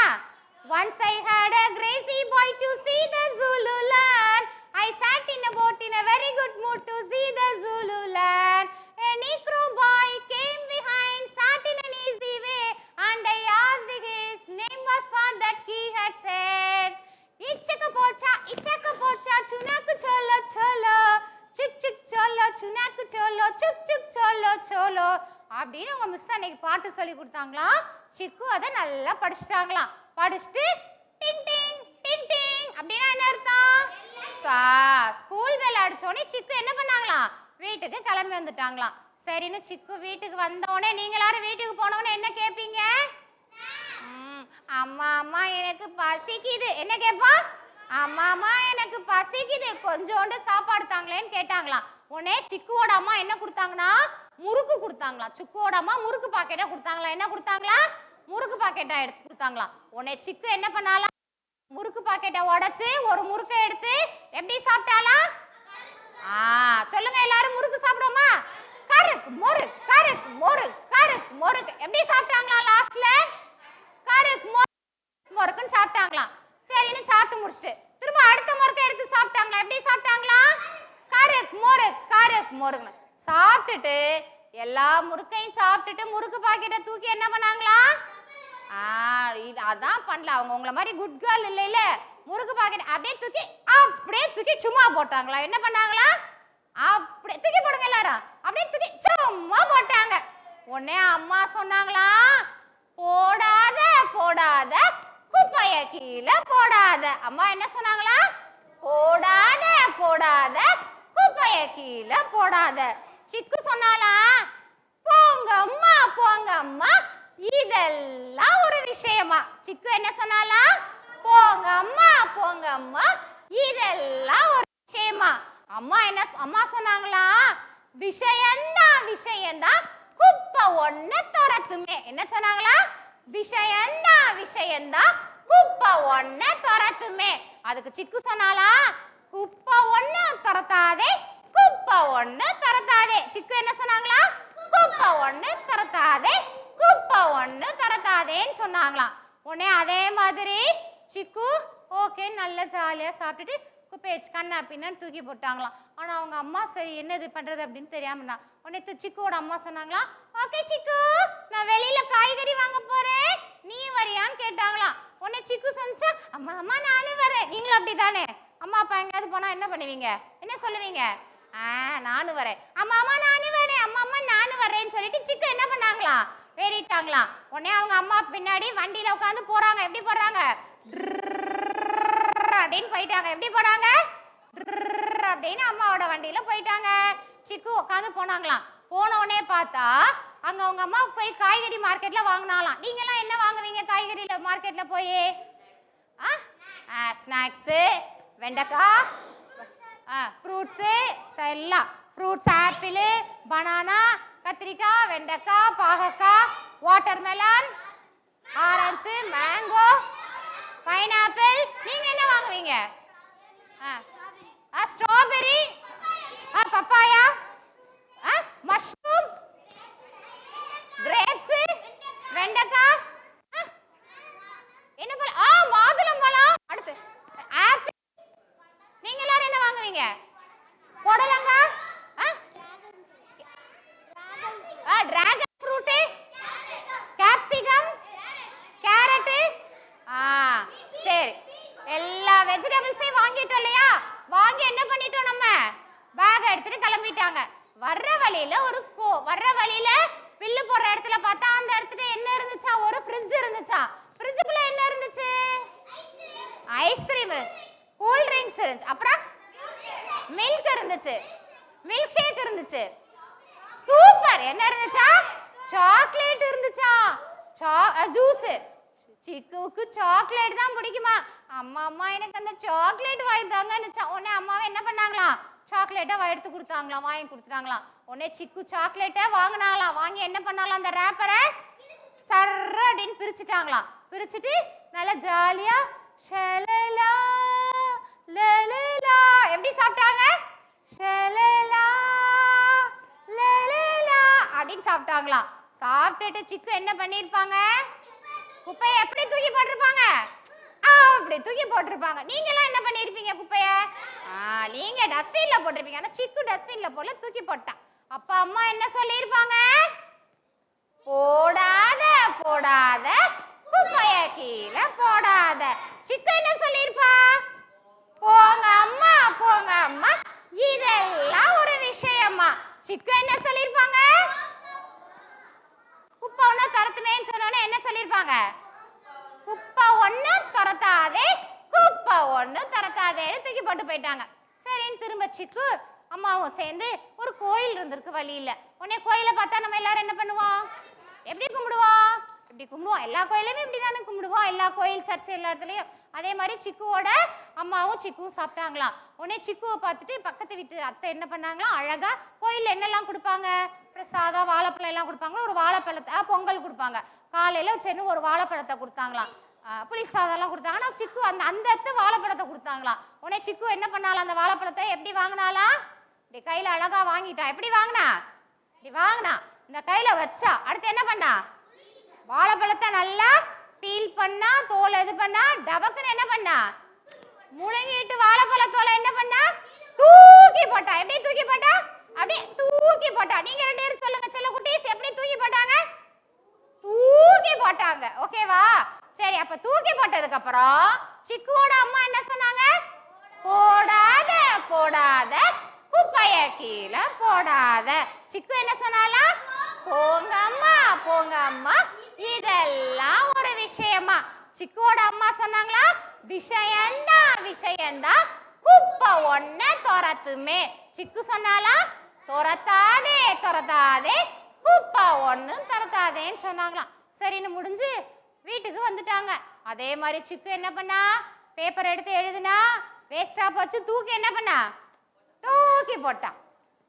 Once I had a crazy boy to see the Zulu land. I sat in a boat in a very good mood to see the Zulu land. A Negro boy came behind, sat in an easy way, and I asked his name was what that he had said. Ichaka pocha, chunaku cholo cholo, chuk chuk cholo, chunaku cholo, chuk chuk cholo cholo. அப்படின்னு அவங்க miss அன்னைக்கு பாட்டு சொல்லி கொடுத்தாங்களா. சிக்கு அதை நல்லா படிச்சுட்டாங்களாம். படிச்சுட்டு டிங் டிங் டிங் டிங் அப்படின்னா என்ன அர்த்தம்? ஸ்கூல் பெல் அடிச்சோடனே சிக்கு என்ன பண்ணாங்களாம்? வீட்டுக்கு கிளம்பி வந்துட்டாங்களாம். சரின்னு சிக்கு வீட்டுக்கு வந்தோடனே நீங்க எல்லாரும் வீட்டுக்கு போனோடனே என்ன கேட்பீங்க? அம்மா அம்மா எனக்கு பசிக்குது. என்ன கேட்பா? அம்மா அம்மா எனக்கு பசிக்குது, கொஞ்சோண்டு சாப்பாடு தாங்களேன்னு கேட்டாங்களாம். உடனே சிக்குவோட அம்மா என்ன கொடுத்தாங்கன்னா முறுக்கு கொடுத்தாங்களாம். சிக்குவோட அம்மா முறுக்கு பாக்கெட்டா கொடுத்தாங்களா. என்ன கொடுத்தாங்களா? முறுக்கு பாக்கெட்டா எடுத்து கொடுத்தாங்களாம். உடனே சிக்கு என்ன பண்ணாலாம்? முறுக்கு பாக்கெட்டை உடைச்சு ஒரு முறுக்கை எடுத்து எப்படி சாப்பிட்டாலாம்? சொல்லுங்க எல்லாரும் முறுக்கு சாப்பிடுவோமா? கருக்கு மொறு கருக்கு மொறு கருக்கு மொறுக்கு எப்படி சாப்பிட்டாங்களா? லாஸ்ட்ல கருக்கு மொறுக்குன்னு சாப்பிட்டாங்களாம். சரின்னு சாப்பிட்டு முடிச்சுட்டு திரும்ப அடுத்த முறுக்கை எடுத்து சாப்பிட்டாங்களா. எப்படி சாப்பிட்டாங்களா? கருக்கு மொறு கருக்கு மொறுக்குன்னு சாப்பிட்டுட்டு எல்லா முறுக்கையும் சாப்பிட்டுட்டு முறுக்கு பாக்கெட்டை தூக்கி என்ன பண்ணாங்களா? அதான் பண்ணல. அவங்க உங்களை மாதிரி குட் கேர்ள் இல்லைல. முறுக்கு பாக்கெட் அப்படியே தூக்கி சும்மா போட்டாங்களா. என்ன பண்ணாங்களா? அப்படியே தூக்கி போடுங்க எல்லாரும். அப்படியே தூக்கி சும்மா போட்டாங்க. உடனே அம்மா சொன்னாங்களா, போடாத போடாத குப்பைய கீழே போடாத. அம்மா என்ன சொன்னாங்களா? போடாத போடாத குப்பைய கீழே போடாத. சிக்கு சொன்னாலா, போங்க அம்மா போங்க அம்மா இதெல்லாம் ஒரு விஷயமா. சிக்கு என்ன சொன்னாலா? போங்க அம்மா இதெல்லாம் ஒரு விஷயமா. அம்மா சொன்னாங்களா, விஷயம்தான் குப்பை ஒண்ணு துரத்துமே. என்ன சொன்னாங்களா? விஷயம்தான் குப்பை ஒண்ணு துரத்துமே. அதுக்கு சிக்கு சொன்னாலா, குப்பை ஒண்ணு துரத்தாதே குப்பை ஒண்ணு துரத்தாதே. சிக்கு என்ன சொன்னாங்களா? குப்பை ஒண்ணு துரத்தாதே குப்பை ஒண்ணு துரத்தாதேன்னு சொன்னாங்களாம். உடனே அதே மாதிரி சிக்கு ஓகே நல்லா ஜாலியா சாப்பிட்டுட்டு குப்பையை கண்ணா பின்னு தூக்கி போட்டாங்களாம். ஆனா அவங்க அம்மா சரி என்னது பண்றது அப்படின்னு தெரியாம உடனே சிக்குவோட அம்மா சொன்னாங்களா, ஓகே சிக்கு நான் வெளியில காய்கறி வாங்க போறேன் நீ வரியான்னு கேட்டாங்களாம். உடனே சிக்கு சொன்னா, அம்மா அம்மா நானும் வரேன். நீங்களும் அப்படிதானே? அம்மா அப்பா எங்கேயாவது போனா என்ன பண்ணுவீங்க? என்ன சொல்லுவீங்க? நானும் வரேன். அம்மா அம்மா நானும் வரேன், அம்மா அம்மா நானும் வரேன்னு சொல்லிட்டு சிக்கு என்ன பண்ணாங்களா? ஏறிட்டாங்களாம். உடனே அவங்க அம்மா பின்னாடி வண்டியில உட்காந்து போறாங்க. எப்படி போறாங்க? அப்படின்னு போயிட்டாங்க. எப்படி போனாங்க? அப்படின்னு அம்மாவோட வண்டியில போயிட்டாங்க. சிக்கு உட்காந்து போனாங்களாம். போன உடனே பார்த்தா அங்க அவங்க அம்மா போய் காய்கறி மார்க்கெட்ல வாங்கினாலாம். நீங்க எல்லாம் என்ன வாங்குவீங்க காய்கறில மார்க்கெட்ல போய்? ஸ்நாக்ஸ், வெண்டைக்காய், ஃப்ரூட்ஸு எல்லாம் ஃப்ரூட்ஸ் ஆப்பிள், பனானா, கத்திரிக்காய், வெண்டைக்காய், பாகக்காய், வாட்டர்மெலன், ஆரஞ்சு, மேங்கோ, பைனாப்பிள். நீங்க என்ன வாங்குவீங்க? ஸ்ட்ராபெரி, பப்பாயா, மஷ்ரூம், கிரேப்ஸ், வெண்டைக்காய், என்ன பழம்? மாதுளம் பழம். அடுத்து ஆப்பிள். நீங்க எல்லாரும் என்ன வாங்குவீங்க? புடலங்காய், டிராகன் ஃப்ரூட், கேப்சிகம், கேரட். சரி, எல்லா வெஜிடபிள்ஸையும் வாங்கிட்டோம் இல்லையா? வாங்கி என்ன பண்ணிட்டோம்? நம்ம பேக் எடுத்துட்டு கிளம்பிட்டாங்க. வர்ற வழியில பில்லு போற இடத்துல பார்த்தா அந்த இடத்துல என்ன இருந்துச்சா? ஒரு ஃப்ரிட்ஜ் இருந்துச்சா? ஃப்ரிட்ஜுக்குள்ள என்ன இருந்துச்சு? ஐஸ்கிரீம் இருந்துச்சு, கூல் ட்ரிங்க்ஸ் இருந்துச்சு, அப்புறம் மில்க் இருந்துச்சு, மில்க் ஷேக் இருந்துச்சு. சூப்பர். என்ன இருந்துச்சா? சாக்லேட் இருந்துச்சா? ஜூஸ். சிக்குவுக்கு சாக்லேட் தான் பிடிக்குமா? அம்மா எனக்கு அந்த சாக்லேட் வாங்கி தாங்கன்னுச்சா. உடனே அம்மாவை என்ன பண்ணாங்களாம்? சாக்லேட்டை எடுத்து கொடுத்தாங்களாம், வாங்கி கொடுத்துட்டாங்களாம். உடனே சிக்கு சாக்லேட்டை வாங்கினாங்களாம். வாங்கி என்ன பண்ணாங்களாம்? அந்த ரேப்பரை சர்ற அப்படின்னு பிரிச்சுட்டாங்களாம். பிரிச்சுட்டு நல்லா ஜாலியா ஷலலா லலலா எப்படி சாப்பிட்டாங்க? ஷலலா லலலா அப்படின்னு சாப்பிட்டாங்களாம். சாப்பிட்டுட்டு சிக்கு என்ன பண்ணிருப்பாங்க? குப்பையை எப்படி தூக்கி போட்டிருப்பாங்க? அப்படி தூக்கி போட்டிருப்பாங்க. நீங்க எல்லாம் என்ன பண்ணிருப்பீங்க? குப்பைய நீங்க டஸ்ட்பின்ல போட்டிருப்பீங்க. ஆனா சிக்கு டஸ்ட்பின்ல போல தூக்கி போட்டான். அப்ப அம்மா என்ன சொல்லிருப்பாங்க? போடாத போடாத குப்பைய கீழே போடாத. சிக்கு என்ன சொல்லிருப்பா? போங்க அம்மா, இதெல்லாம் ஒரு விஷயமா. சிக்கு என்ன சொல்லிருப்பாங்க? குப்பை ஒண்ணு துரத்துமேன்னு சொன்னோன்னு என்ன சொல்லிருப்பாங்க? குப்பை ஒண்ணு துரத்தாதே, குப்பை ஒண்ணு துரத்தாதேன்னு தூக்கி போட்டு போயிட்டாங்க. சரின்னு திரும்ப சிக்கு அம்மாவும் சேர்ந்து ஒரு கோயில் இருந்திருக்கு வழியில. உடனே கோயிலை பார்த்தா நம்ம எல்லாரும் என்ன பண்ணுவோம்? எப்படி கும்பிடுவோம்? இப்படி கும்பிடுவோம். எல்லா கோயிலுமே இப்படி தானே கும்பிடுவோம். எல்லா கோயில் சர்ச்சை எல்லா இடத்துலையும். அதே மாதிரி சிக்குவோட அம்மாவும் சிக்குவும் சாப்பிட்டாங்களாம். உடனே சிக்குவை பார்த்துட்டு பக்கத்து வீட்டு அத்தை என்ன பண்ணாங்களாம்? அழகா கோயிலில் என்னெல்லாம் கொடுப்பாங்க? பிரசாதம், வாழைப்பழம் எல்லாம் கொடுப்பாங்களா? ஒரு வாழைப்பழத்தை பொங்கல் கொடுப்பாங்க. காலையில சேர்ந்து ஒரு வாழைப்பழத்தை கொடுத்தாங்களாம். புளி சாதம்லாம் கொடுத்தாங்க. ஆனால் சிக்கு அந்த அத்தை வாழைப்பழத்தை கொடுத்தாங்களாம். உடனே சிக்கு என்ன பண்ணாலும் அந்த வாழைப்பழத்தை எப்படி வாங்கினாலாம்? இப்படி கையில அழகா வாங்கிட்டா. எப்படி வாங்கினா? இப்படி வாங்கினா, இந்த கையில வச்சா. அடுத்து என்ன பண்ணா? வாழைப்பழத்தை நல்லா பீல் பண்ணா, தோல் இது பண்ணா, டபக்குன்னு என்ன பண்ணா? முழுங்கிட்டு வாழைப்பழத்தோலை என்ன பண்ணா? தூக்கி போட்டா. எப்படி தூக்கி போட்டா? அப்படியே தூக்கி போட்டா. நீங்க ரெண்டு பேரும் சொல்லுங்க செல்ல குட்டீஸ், எப்படி தூக்கி போட்டாங்க? தூக்கி போட்டாங்க. ஓகேவா? சரி, அப்ப தூக்கி போட்டதுக்கு அப்புறம் சிக்குவோட அம்மா என்ன சொன்னாங்க? போடாத போடாத குப்பைய கீழே போடாத. சிக்கு என்ன சொன்னாலா? போங்க அம்மா, இதெல்லாம் ஒரு விஷயமா. சிக்குவோட அம்மா சொன்னாங்களா? விஷயம்தான் குப்பை ஒன்ன துரத்துமே. சிக்கு சொன்னாலா? துரத்தாதே குப்பை ஒண்ணு துரத்தாதேன்னு சொன்னாங்களாம். சரின்னு முடிஞ்சு வீட்டுக்கு வந்துட்டாங்க. அதே மாதிரி சிக்கு என்ன பண்ணா? பேப்பர் எடுத்து எழுதுனா வேஸ்டா போச்சு, தூக்கி என்ன பண்ணா? தூக்கி போட்டான்.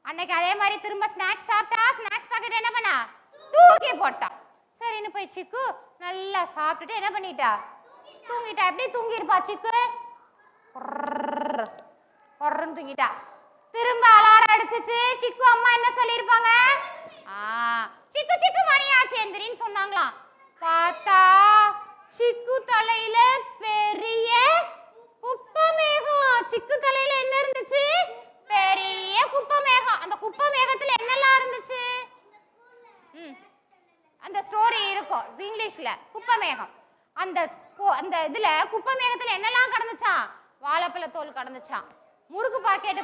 அன்னைக்கு அதே மாதிரி திரும்ப ஸ்நாக்ஸ் சாப்பிட்டா, ஸ்நாக்ஸ் பாக்கெட் என்ன பண்ணா? தூக்கி போட்டான். சரின்னு போய் சிக்கு நல்லா சாப்பிட்டுட்டு என்ன பண்ணிட்டா? தூங்கிட்டா. எப்படி தூங்கிருப்பா சிக்கு? பொறன்னு தூங்கிட்டா. திரும்ப அலாரம் அடிச்சிச்சு. சிக்கு அம்மா என்ன சொல்லிருப்பாங்க? சிக்கு மணியாச்சு எந்திரின்னு சொன்னாங்களாம். பார்த்தா சிக்கு தலையில பெரிய குப்பை மேகம். சிக்கு தலையில என்ன இருந்துச்சு? பெரிய குப்பை மேகம். அந்த குப்பை மேகத்துல என்னெல்லாம் இருந்துச்சு? அந்த ஸ்டோரி இருக்கும் இங்கிலீஷ்ல, குப்பை மேகம். அந்த இதுல குப்பை மேகத்துல என்னெல்லாம் கடந்துச்சான்? வாழைப்பழ தோல் கடந்துச்சான், முறுக்கு பாக்கெட்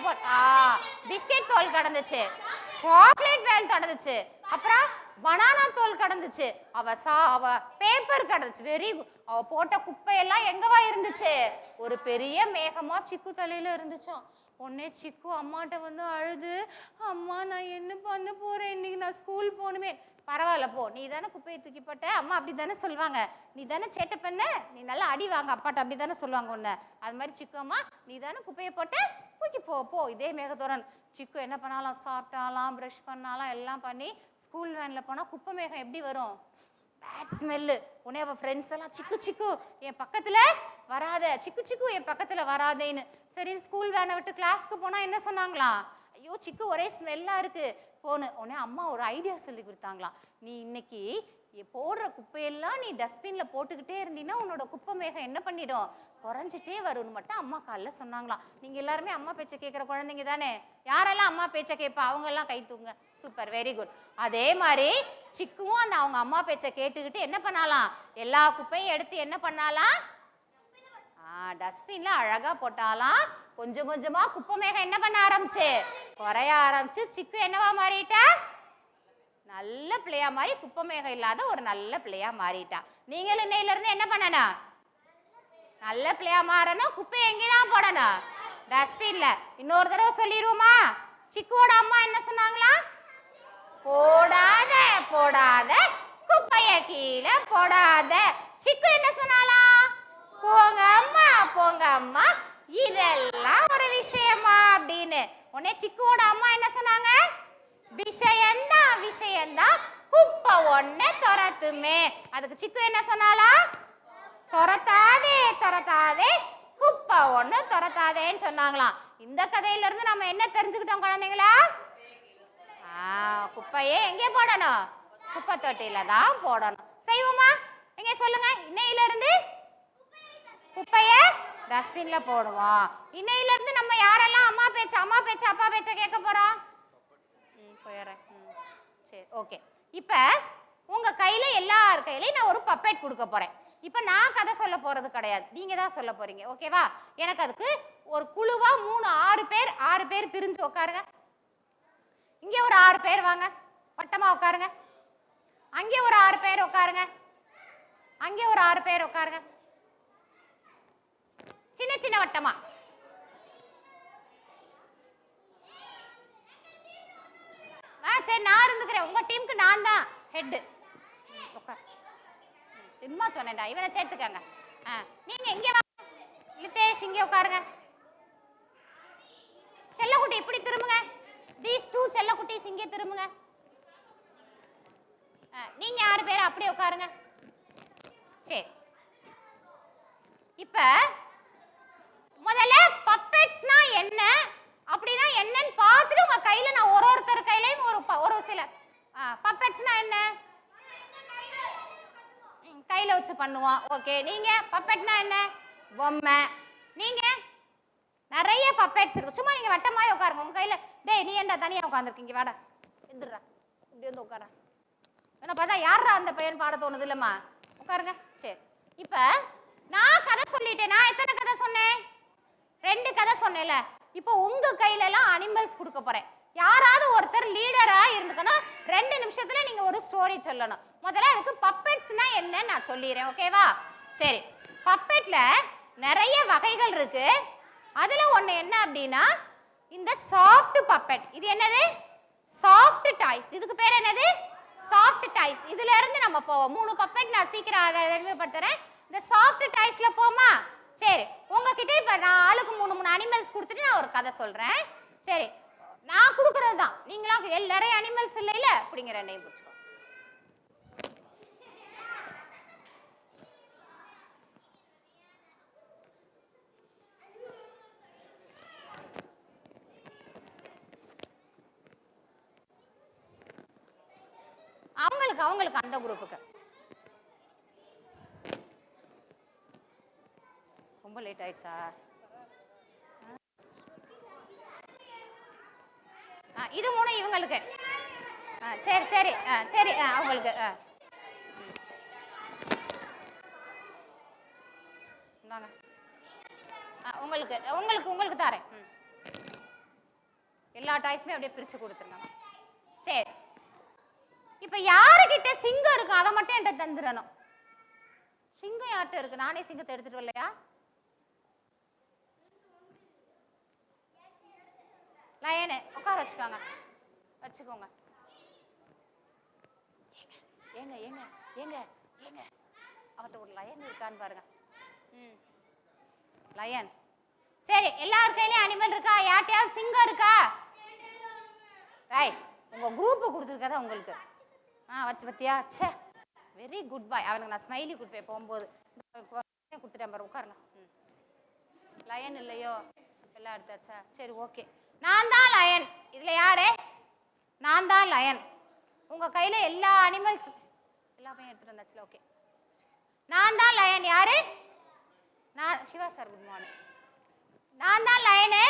பிஸ்கெட் தோல் கடந்துச்சு, சாக்லேட் வேல் கடந்துச்சு, அப்புறம் பனானா தோல் கடந்துச்சு, அவ பேப்பர் கடந்துச்சு. Very good. அவ போட்ட குப்பையெல்லாம் எங்கவா இருந்துச்சு? ஒரு பெரிய மேகமா சிக்கு தலையில இருந்துச்சோம். உடனே சிக்கு அம்மாட்ட வந்து அழுது, அம்மா நான் என்ன பண்ண போறேன், இன்னைக்கு நான் ஸ்கூல் போகணுமே. பரவாயில்ல போ, நீ தானே குப்பையை தூக்கி போட்ட, அம்மா அப்படி தானே சொல்லுவாங்க, நீ தானே சேட்டை பண்ண, நீ நல்லா அடி வாங்க அப்பாட்ட, அப்படி தானே சொல்லுவாங்க ஒன்று. அது மாதிரி சிக்கு அம்மா நீ தானே குப்பையை போட்ட, தூக்கி போ போ. இதே மேகத்தோரன் சிக்கு என்ன பண்ணாலும், சாப்பிட்டாலாம், ப்ரஷ் பண்ணாலாம், எல்லாம் பண்ணி ஸ்கூல் வேனில் போனால் குப்பை மேகம் எப்படி வரும்? Bad smell. உடனே அவள் ஃப்ரெண்ட்ஸ் எல்லாம் சிக்கு சிக்கு என் பக்கத்தில் வராத, சிக்கு சிக்கு என் பக்கத்தில் வராதேன்னு. சரி ஸ்கூல் வேனை விட்டு கிளாஸ்க்கு போனால் என்ன சொன்னாங்களாம்? ஐயோ சிக்கு ஒரே ஸ்மெல்லாக இருக்குது போன்னு. உடனே அம்மா ஒரு ஐடியா சொல்லி கொடுத்தாங்களாம். நீ இன்னைக்கு போடுற குப்பையெல்லாம் நீ டஸ்ட்பினில் போட்டுக்கிட்டே இருந்தீங்கன்னா உன்னோட குப்பை மேகம் என்ன பண்ணிடும்? குறைஞ்சிட்டே வரும்னு மட்டும் அம்மா காலைல சொன்னாங்களாம். நீங்கள் எல்லாருமே அம்மா பேச்சை கேட்குற குழந்தைங்க தானே? யாரெல்லாம் அம்மா பேச்சை கேட்பா அவங்கெல்லாம் கை தூங்க. Super, very good. அதே மாதிரி சிக்குவும் அந்த அவங்க அம்மா பேச்சை கேட்டுக்கிட்டு என்ன பண்ணாலாம்? எல்லா குப்பையும் எடுத்து என்ன பண்ணாலாம்? டஸ்ட்பின்ல அழகா போட்டாலாம். கொஞ்சம் கொஞ்சமா குப்பை மேகம் என்ன பண்ண ஆரம்பிச்சு? குறைய ஆரம்பிச்சு. சிக்கு என்னவா மாறிட்டா? நல்ல பிள்ளையா மாறி குப்பை மேகம் இல்லாத ஒரு நல்ல பிள்ளையா மாறிட்டா. நீங்களும் இன்னையில இருந்து என்ன பண்ணணும்? நல்ல பிள்ளையா மாறணும். குப்பையை எங்கேதான் போடணும்? டஸ்ட்பின்ல. இன்னொரு தடவை சொல்லிடுவோமா? சிக்குவோட அம்மா என்ன சொன்னாங்களா? போடாத போடாத குப்பைய கீழே போடாத. சிக்கு என்ன சொன்னாலா? போங்க அம்மா போங்க அம்மா, இதெல்லாம் ஒரு விஷயமா அப்படின்னு. உடனே சிக்குவோட அம்மா என்ன சொன்னாங்க? விஷயம்தான் விஷயம்தான், குப்பை ஒண்ணு துரத்துமே. அதுக்கு சிக்கு என்ன சொன்னாலா? துரத்தாதே துரத்தாதே, குப்பை ஒண்ணு துரத்தாதேன்னு சொன்னாங்களாம். இந்த கதையில இருந்து நம்ம என்ன தெரிஞ்சுக்கிட்டோம் குழந்தைங்களா? குப்பையே எங்கே போடணும்? குப்பை தொட்டியில தான் போடணும். செய்வோமா? எங்க சொல்லுங்க. இன்னையில இருந்து குப்பைய டஸ்ட்பின்ல போடுவோம். இன்னையில இருந்து நம்ம யாரெல்லாம் அம்மா பேச்சு அப்பா பேச்ச கேட்க போறோம்? போயிடுறேன். சரி, ஓகே. இப்ப உங்க கையில எல்லார் கையிலையும் நான் ஒரு பப்பெட் கொடுக்க போறேன். இப்ப நான் கதை சொல்ல போறது கிடையாது, நீங்க தான் சொல்ல போறீங்க. ஓகேவா? எனக்கு அதுக்கு ஒரு குழுவா 6 பேர் பிரிஞ்சு உட்காருங்க. இங்கே ஒரு 6 பேர் வாங்க, வட்டமா உட்காருங்க. அங்கே ஒரு 6 பேர் உட்காருங்க. அங்கே ஒரு 6 பேர் உட்காருங்க, சின்ன சின்ன வட்டமா. சரி, நான் இருந்துக்கிறேன். உங்க டீமுக்கு நான் தான் ஹெட். சும்மா சொன்னேன்டா, இவனை சேர்த்துக்கங்க. நீங்க இங்கே வாங்க. லிதேஷ் இங்கே உட்காருங்க. செல்லக்குட்டி இப்படி திரும்புங்க. these 2 செல்லக்குட்டீஸ் இங்கே திரும்புங்க. நீங்க 6 பேர் அப்படியே உட்காருங்க. சரி, இப்ப முதல்ல பப்பெட்ஸ்னா என்ன அப்படின்னா என்னன்னு பார்த்துட்டு உங்க கையில நான் ஒருத்தர் கையிலயும் ஒரு சில பப்பெட்ஸ்னா என்ன கையில வச்சு பண்ணுவோம். ஓகே, நீங்க பப்பெட்னா என்ன? பொம்மை. நீங்க நிறைய பப்பெட்ஸ் இருக்கு. சும்மா நீங்க வட்டமாய் உட்காருங்க. உங்க கையில டேய் நீ ஏன்டா தனியா உட்காந்துருக்கீங்க? வாடா எந்திரா, இப்படி வந்து உட்கார. என்ன பார்த்தா யாரா அந்த பையன் பாட தோணுது இல்லம்மா? உட்காருங்க. சரி, இப்ப நான் கதை சொல்லிட்டேன். நான் எத்தனை கதை சொன்னேன்? 2 கதை சொன்னேன்ல. இப்போ உங்க கையில எல்லாம் அனிமல்ஸ் கொடுக்க போறேன். யாராவது ஒருத்தர் லீடரா இருந்துக்கணும். 2 நிமிஷத்துல நீங்க ஒரு ஸ்டோரி சொல்லணும். முதல்ல அதுக்கு பப்பெட்ஸ்னா என்னன்னு நான் சொல்லிடுறேன். ஓகேவா? சரி, பப்பெட்ல நிறைய வகைகள் இருக்கு. அதுல ஒண்ணு என்ன அப்படின்னா இந்த சாஃப்ட் பப்பெட். இது என்னது? Soft toys. இதுக்கு பேர் என்னது? Soft toys. இதுல இருந்து நம்ம போவோம். 3 பப்பெட் நான் சீக்கிரம் அறிமுகப்படுத்துறேன். இந்த சாஃப்ட் டாய்ஸ்ல போமா? சரி, உங்ககிட்ட இப்ப நான் ஆளுக்கு 3 அனிமல்ஸ் கொடுத்துட்டு நான் ஒரு கதை சொல்றேன். சரி, நான் கொடுக்கறது தான். நீங்களாம் நிறைய அனிமல்ஸ் இல்லைல்ல, அப்படிங்க 2ஐயும் பிடிச்சிக்கோ. அவங்களுக்கு அந்த குரூப்புக்கு ரொம்ப லேட் ஆயிடுச்சா? இது 3 இவங்களுக்கு. சரி சரி சரி, அவங்களுக்கு உங்களுக்கு உங்களுக்கு உங்களுக்கு தரேன். எல்லா டாய்ஸுமே அப்படியே பிரிச்சு கொடுத்துருங்க. சரி, இப்ப யாருகிட்ட சிங்கம் இருக்கு அதை மட்டும் என்கிட்ட தந்துடணும். சிங்கம் யார்கிட்ட இருக்கு? நானே சிங்கத்தை எடுத்துட்டு வரலையா? லயனு உட்கார வச்சுக்கோங்க. ஏங்க ஏங்க ஏங்க ஏங்க அவர்கிட்ட ஒரு லயன் இருக்கான்னு பாருங்க. லயன். சரி, எல்லார் கையிலயும் அனிமல் இருக்கா? யார்ட்டையாவது சிங்கம் இருக்கா? ரைட், உங்க குரூப் கொடுத்துருக்கதா உங்களுக்கு. வச்சு பத்தியா? சே, வெரி குட் பாய். அவனுக்கு நான் ஸ்மைலி கொடுப்பேன் போகும்போது. கொடுத்துட்டேன் பாரு, உட்காருங்க. லயன் இல்லையோ? எல்லாம் எடுத்தாச்சா? சரி, ஓகே. நான் தான் லயன். இதுல யாரு? நான் தான் லயன். உங்க கையில எல்லா அனிமல்ஸ் எல்லாமே எடுத்துட்டு வந்தாச்சுல? ஓகே, நான் தான் லயன். யாரு? நான். Siva sir, good morning. நான் தான் லயனு.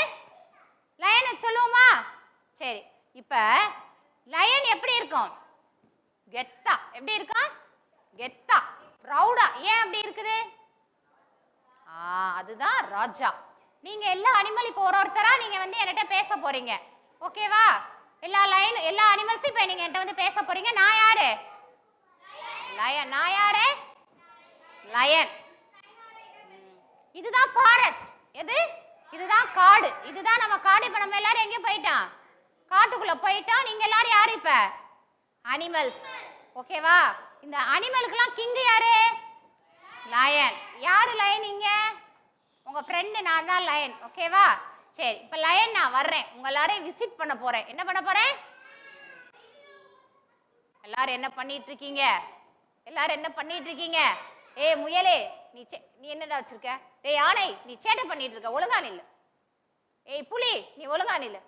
லயனு சொல்லுவோமா? சரி, இப்ப லயன் எப்படி இருக்கும்? கெத்தா. எப்படி இருக்கும்? கெத்தா, ப்ரௌடா. ஏன் அப்படி இருக்குது? அதுதான் ராஜா. நீங்க எல்லா அனிமல் இப்போ ஒருத்தரா நீங்க வந்து என்கிட்ட பேச போறீங்க, ஓகேவா? எல்லா லைன் எல்லா அனிமல்ஸும் இப்போ நீங்க என்கிட்ட வந்து பேச போறீங்க. நான் யாரு? லயன். நான் யாரு? லயன். இதுதான் ஃபாரஸ்ட். எது? இதுதான் காடு. இதுதான் நம்ம காடு. இப்ப நம்ம எல்லாரும் எங்க போயிட்டோம்? காட்டுக்குள்ள போயிட்டோம். நீங்க எல்லாரும் யாரு? இப்ப அனிமல்ஸ், ஓகேவா? இந்த அனிமலுக்குலாம் கிங் யாரு? லயன். யாரு லயன்? இங்க உங்க ஃப்ரெண்ட். நான் தான் லயன், ஓகேவா? சரி, இப்ப லயன் நான் வர்றேன். உங்க எல்லாரையும் விசிட் பண்ண போறேன். என்ன பண்ண போறேன்? எல்லாரும் என்ன பண்ணிட்டு இருக்கீங்க? எல்லாரும் என்ன பண்ணிட்டு இருக்கீங்க? ஏய் முயலே, நீ என்னடா வச்சிருக்க? ஏய் யானை, நீ சேட்டை பண்ணிட்டு இருக்க, ஒழுங்கா நில்லு. ஏய் புலி, நீ ஒழுங்கா நில்லு.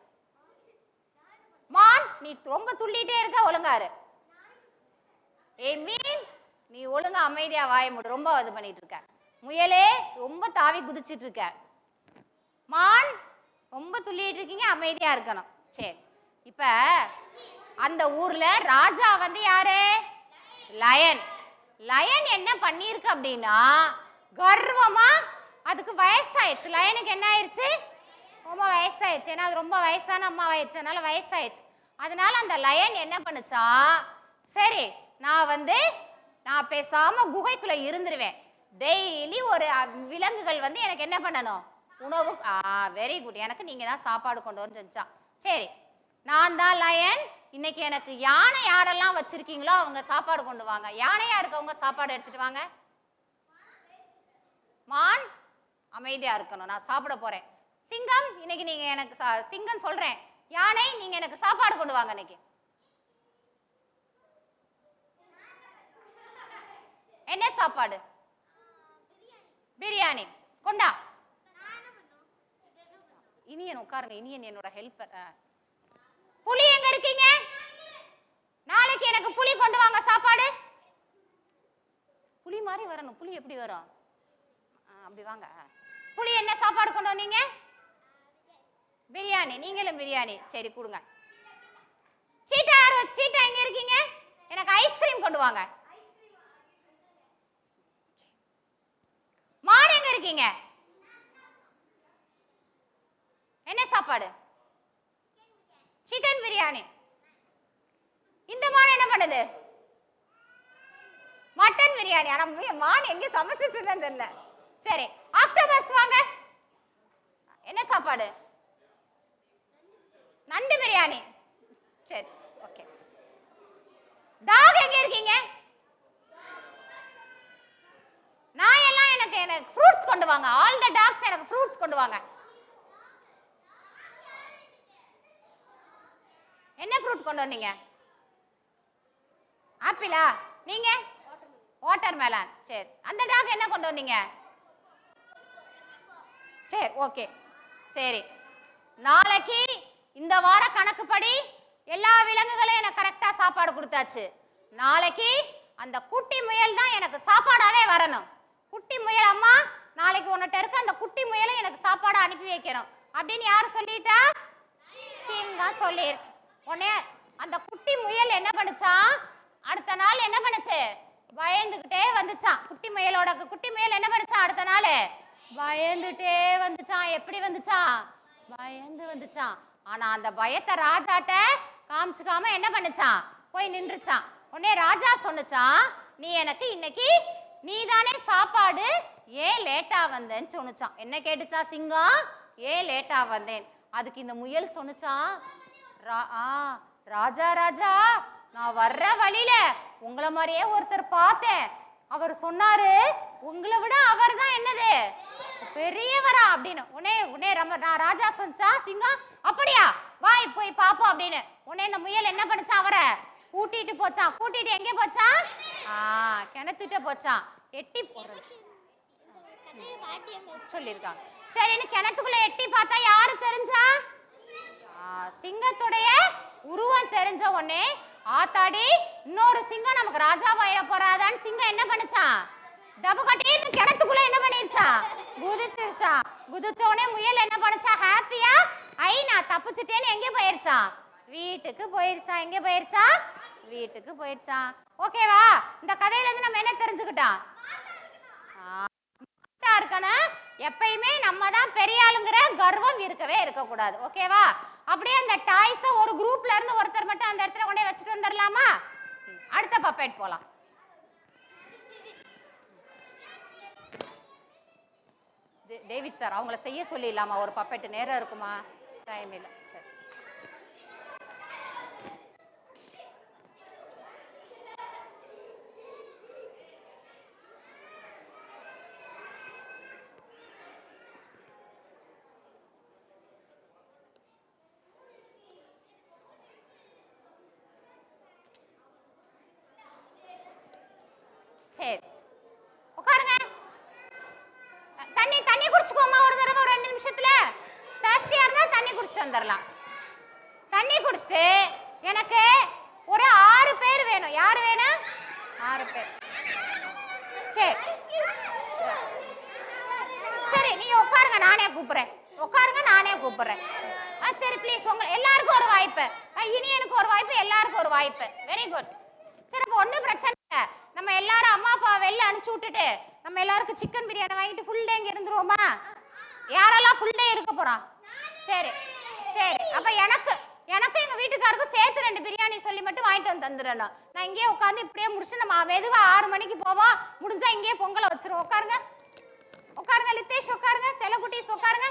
மான், நீ ரொம்ப துள்ளிட்டே இருக்க, ஒழுங்கா இரு. ஏய் மீன், நீ ஒழுங்கா அமைதியா வாய மூடு, ரொம்ப இது பண்ணிட்டு இருக்க. முயலே, ரொம்ப தாவி குதிச்சிட்டு இருக்க. மான், ரொம்ப துள்ளிட்டு இருக்கீங்க, அமைதியா இருக்கணும். சரி, இப்ப அந்த ஊர்ல ராஜா வந்து யாரு? லயன். லயன் என்ன பண்ணிருக்கு அப்படின்னா, கர்வமா, அதுக்கு வயசாயிடுச்சு. லயனுக்கு என்ன ஆயிடுச்சு? ரொம்ப வயசாயிடுச்சு. ஏன்னா அது ரொம்ப வயசான அம்மா ஆயிடுச்சு, அதனால வயசாயிடுச்சு. அதனால அந்த லயன் என்ன பண்ணுச்சா, சரி நான் பேசாம குகைக்குள்ள இருந்துருவேன். டெய்லி ஒரு விலங்குகள் வந்து எனக்கு என்ன பண்ணணும்? உணவு. Very good. எனக்கு நீங்க தான் சாப்பாடு கொண்டு வந்து செஞ்சான். சரி, நான் தான் லயன். இன்னைக்கு எனக்கு யானை யாரெல்லாம் வச்சிருக்கீங்களோ அவங்க சாப்பாடு கொண்டு வாங்க. யானையா இருக்கவங்க சாப்பாடு எடுத்துட்டு வாங்க. மான், அமைதியா இருக்கணும், நான் சாப்பிட போறேன். சிங்கம், இன்னைக்கு நீங்க எனக்கு சிங்கம் சொல்றேன். யானை, நீங்க எனக்கு சாப்பாடு கொண்டு வாங்க. இன்னைக்கு என்ன சாப்பாடு? பிரியாணி. கொண்டா. இனியன் உட்காருங்க. இனியன் என்னோட ஹெல்ப்பர். புலி எங்க இருக்கீங்க? நாளைக்கு எனக்கு புலி கொண்டு வாங்க சாப்பாடு. புலி மாதிரி வரணும். புலி எப்படி வரும்? அப்படி வாங்க. புலி என்ன சாப்பாடு கொண்டு வந்தீங்க? பிரியாணி. நீங்களும் பிரியாணி. சரி கொடுங்க. சீட்டா, சீட்டா எங்க இருக்கீங்க? எனக்கு ஐஸ்கிரீம் கொண்டு வாங்க. மான் எங்க இருக்கீங்க? என்ன சாப்பாடு? சிக்கன் பிரியாணி. இந்த மான் என்ன பண்ணுது? மட்டன் பிரியாணி. ஆனா மான் எங்க சமைச்சுன்னு தெரியல. சரி, ஆக்டோபஸ் வாங்க. என்ன சாப்பாடு? நண்டு பிரியாணி. சரி, ஓகே. டாக் எங்க இருக்கீங்க? நான் எல்லாம் எனக்கு ஃப்ரூட்ஸ் கொண்டு வாங்க. ஆல் தி டாக்ஸ் எனக்கு ஃப்ரூட்ஸ் கொண்டு வாங்க. என்ன ஃப்ரூட் கொண்டு வந்தீங்க? ஆப்பிளா? நீங்க? Water melon. சரி, அந்த டாக் என்ன கொண்டு வந்தீங்க? சரி, ஓகே. சரி, நாளைக்கு இந்த வார கணக்குப்படி எல்லா விலங்குகளும் எனக்கு கரெக்டா சாப்பாடு கொடுத்தாச்சு. நாளைக்கு அந்த குட்டி முயல் தான் எனக்கு சாப்பாடாவே வரணும். குட்டி முயல் அம்மா, நாளைக்கு உன்கிட்ட இருக்க அந்த குட்டி முயலை எனக்கு சாப்பாடு அனுப்பி வைக்கணும் அப்படின்னு யாரு சொல்லிட்டா? சிங்கம் சொல்லிருச்சு. உடனே அந்த குட்டி முயல் என்ன பண்ணுச்சான்? அடுத்த நாள் என்ன பண்ணுச்சு? பயந்துகிட்டே வந்துச்சான். குட்டி முயல் என்ன பண்ணுச்சான்? அடுத்த நாள் பயந்துட்டே வந்துச்சான். எப்படி வந்துச்சான்? பயந்து வந்துச்சான். ஆனா அந்த பயத்தை ராஜாட்ட காமிச்சுக்காம என்ன பண்ணுச்சான்? போய் நின்றுச்சான். உடனே ராஜா சொன்னுச்சான், நீ எனக்கு இன்னைக்கு நீதானே சாப்பாடு, ஏன் லேட்டா வந்தேன்னு சொன்னுச்சான். என்ன கேட்டுச்சா சிங்கம்? ஏன் லேட்டா வந்தேன். அதுக்கு இந்த முயல் சொன்னுச்சான், ராஜா ராஜா, நான் வர்ற வழியில உங்களை மாதிரியே ஒருத்தர் பார்த்தேன். அவர் சொன்னாரு உங்களை விட அவர் தான் என்னது பெரியவரா அப்படின்னு. உடனே நான் ராஜா சொன்னா சிங்கம் அப்படியா வாய் போய் பாப்போம் அப்படின்னு. உடனே இந்த முயல் என்ன பண்ணுச்சா அவரை கூட்டிட்டு போச்சான். கூட்டிட்டு எங்கே போச்சான்? கிணத்துட்ட போச்சான். எட்டி சொல்லியிருக்காங்க. சரின்னு கிணத்துக்குள்ள எட்டி பார்த்தா யாரு தெரிஞ்சா? சிங்கத்துடைய உருவம் தெரிஞ்ச உடனே ஆத்தாடி இன்னொரு சிங்கம் நமக்கு ராஜாவாயிர போறாதான்னு சிங்கம் என்ன பண்ணுச்சான்? டபு கட்டின்னு கிணத்துக்குள்ள என்ன பண்ணிருச்சான்? குதிச்சிருச்சான். குதிச்ச உடனே முயல் என்ன பண்ணுச்சா? ஹாப்பியா நான் தப்பிச்சுட்டேன்னு எங்கே போயிருச்சான்? வீட்டுக்கு போயிருச்சான். எங்கே போயிருச்சான்? வீட்டுக்கு போயிருச்சான். ஓகேவா? இந்த கதையில இருந்து நம்ம என்ன தெரிஞ்சுக்கிட்டோம்? இருக்கணும். எப்பயுமே நம்ம தான் பெரிய ஆளுங்கிற கர்வம் இருக்கவே இருக்கக்கூடாது. ஓகேவா? அப்படியே அந்த டாய்ஸ ஒரு குரூப்ல இருந்து ஒருத்தர் மட்டும் அந்த இடத்துல கொண்டே வச்சுட்டு வந்துடலாமா? அடுத்த பப்பெட் போலாம். டேவிட் சார் அவங்கள செய்ய சொல்லிடலாமா? ஒரு பப்பெட் நேரம் இருக்குமா? டைம் இல்லை. சரி சரி உட்காருங்க. தண்ணி குடிச்சுக்கோமா ஒரு தடவை. ஒரு 2 நிமிஷத்துல தர்ஸ்டியா இருந்தா தண்ணி குடிச்சிட்டு வந்துடலாம். தண்ணி குடிச்சிட்டு எனக்கு ஒரு 6 பேர் வேணும். யார் வேணும்? 6 பேர். சரி சரி நீங்க உட்காருங்க, நானே கூப்பிடுறேன். உட்காருங்க, நானே கூப்பிடுறேன். சரி ப்ளீஸ் உங்க எல்லாருக்கும் ஒரு வாய்ப்பு. இனி எனக்கு ஒரு வாய்ப்பு, எல்லாருக்கும் ஒரு வாய்ப்பு. Very good. சரி அப்போ ஒன்றும் பிரச்சனை இல்லை. நம்ம எல்லாரும் அம்மா அப்பா வெளில அனுப்பிச்சு விட்டுட்டு நம்ம எல்லாருக்கும் சிக்கன் பிரியாணி வாங்கிட்டு ஃபுல் டே இங்கே இருந்துருவோமா? யாரெல்லாம் ஃபுல் டே இருக்க போறோம்? சரி சரி அப்போ எனக்கும் எங்கள் வீட்டுக்காருக்கும் சேர்த்து 2 பிரியாணி சொல்லி மட்டும் வாங்கிட்டு வந்து தந்துடணும். நான் இங்கேயே உட்காந்து இப்படியே முடிச்சு நம்ம மெதுவாக 6 மணிக்கு போவோம். முடிஞ்சா இங்கேயே பொங்கலை வச்சிருவோம். உட்காருங்க உட்காருங்க. லித்தேஷ் உட்காருங்க. செல்லக்குட்டீஸ் உட்காருங்க.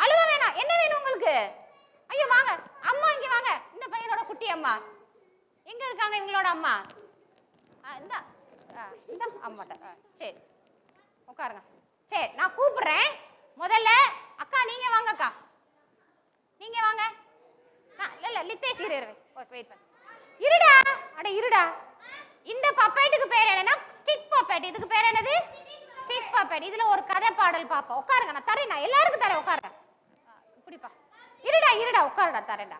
அழுவ வேணாம். என்ன வேணும் உங்களுக்கு? ஐயோ வாங்க அம்மா இங்கே வாங்க. இந்த பையனோட குட்டி அம்மா எங்க இருக்காங்க? இவங்களோட அம்மா இந்த அம்மாட்ட. சரி உட்காருங்க. சரி நான் கூப்பிடுறேன். முதல்ல அக்கா நீங்க வாங்க. அக்கா நீங்க வாங்க. இல்ல லித்தேஷ் வெயிட் பண்ணு. இருடா அட இருடா. இந்த பப்பேட்டுக்கு பேர் என்னன்னா ஸ்டிக் பப்பேட். இதுக்கு பேர் என்னது? ஸ்டிக் பப்பேட். இதுல ஒரு கதை பாடல் பாப்போம். உட்காருங்க. நான் தரேன். நான் எல்லாருக்கும் தரேன். உட்காருங்க. இப்படிப்பா. இருடா உட்காருடா. தரேன்டா.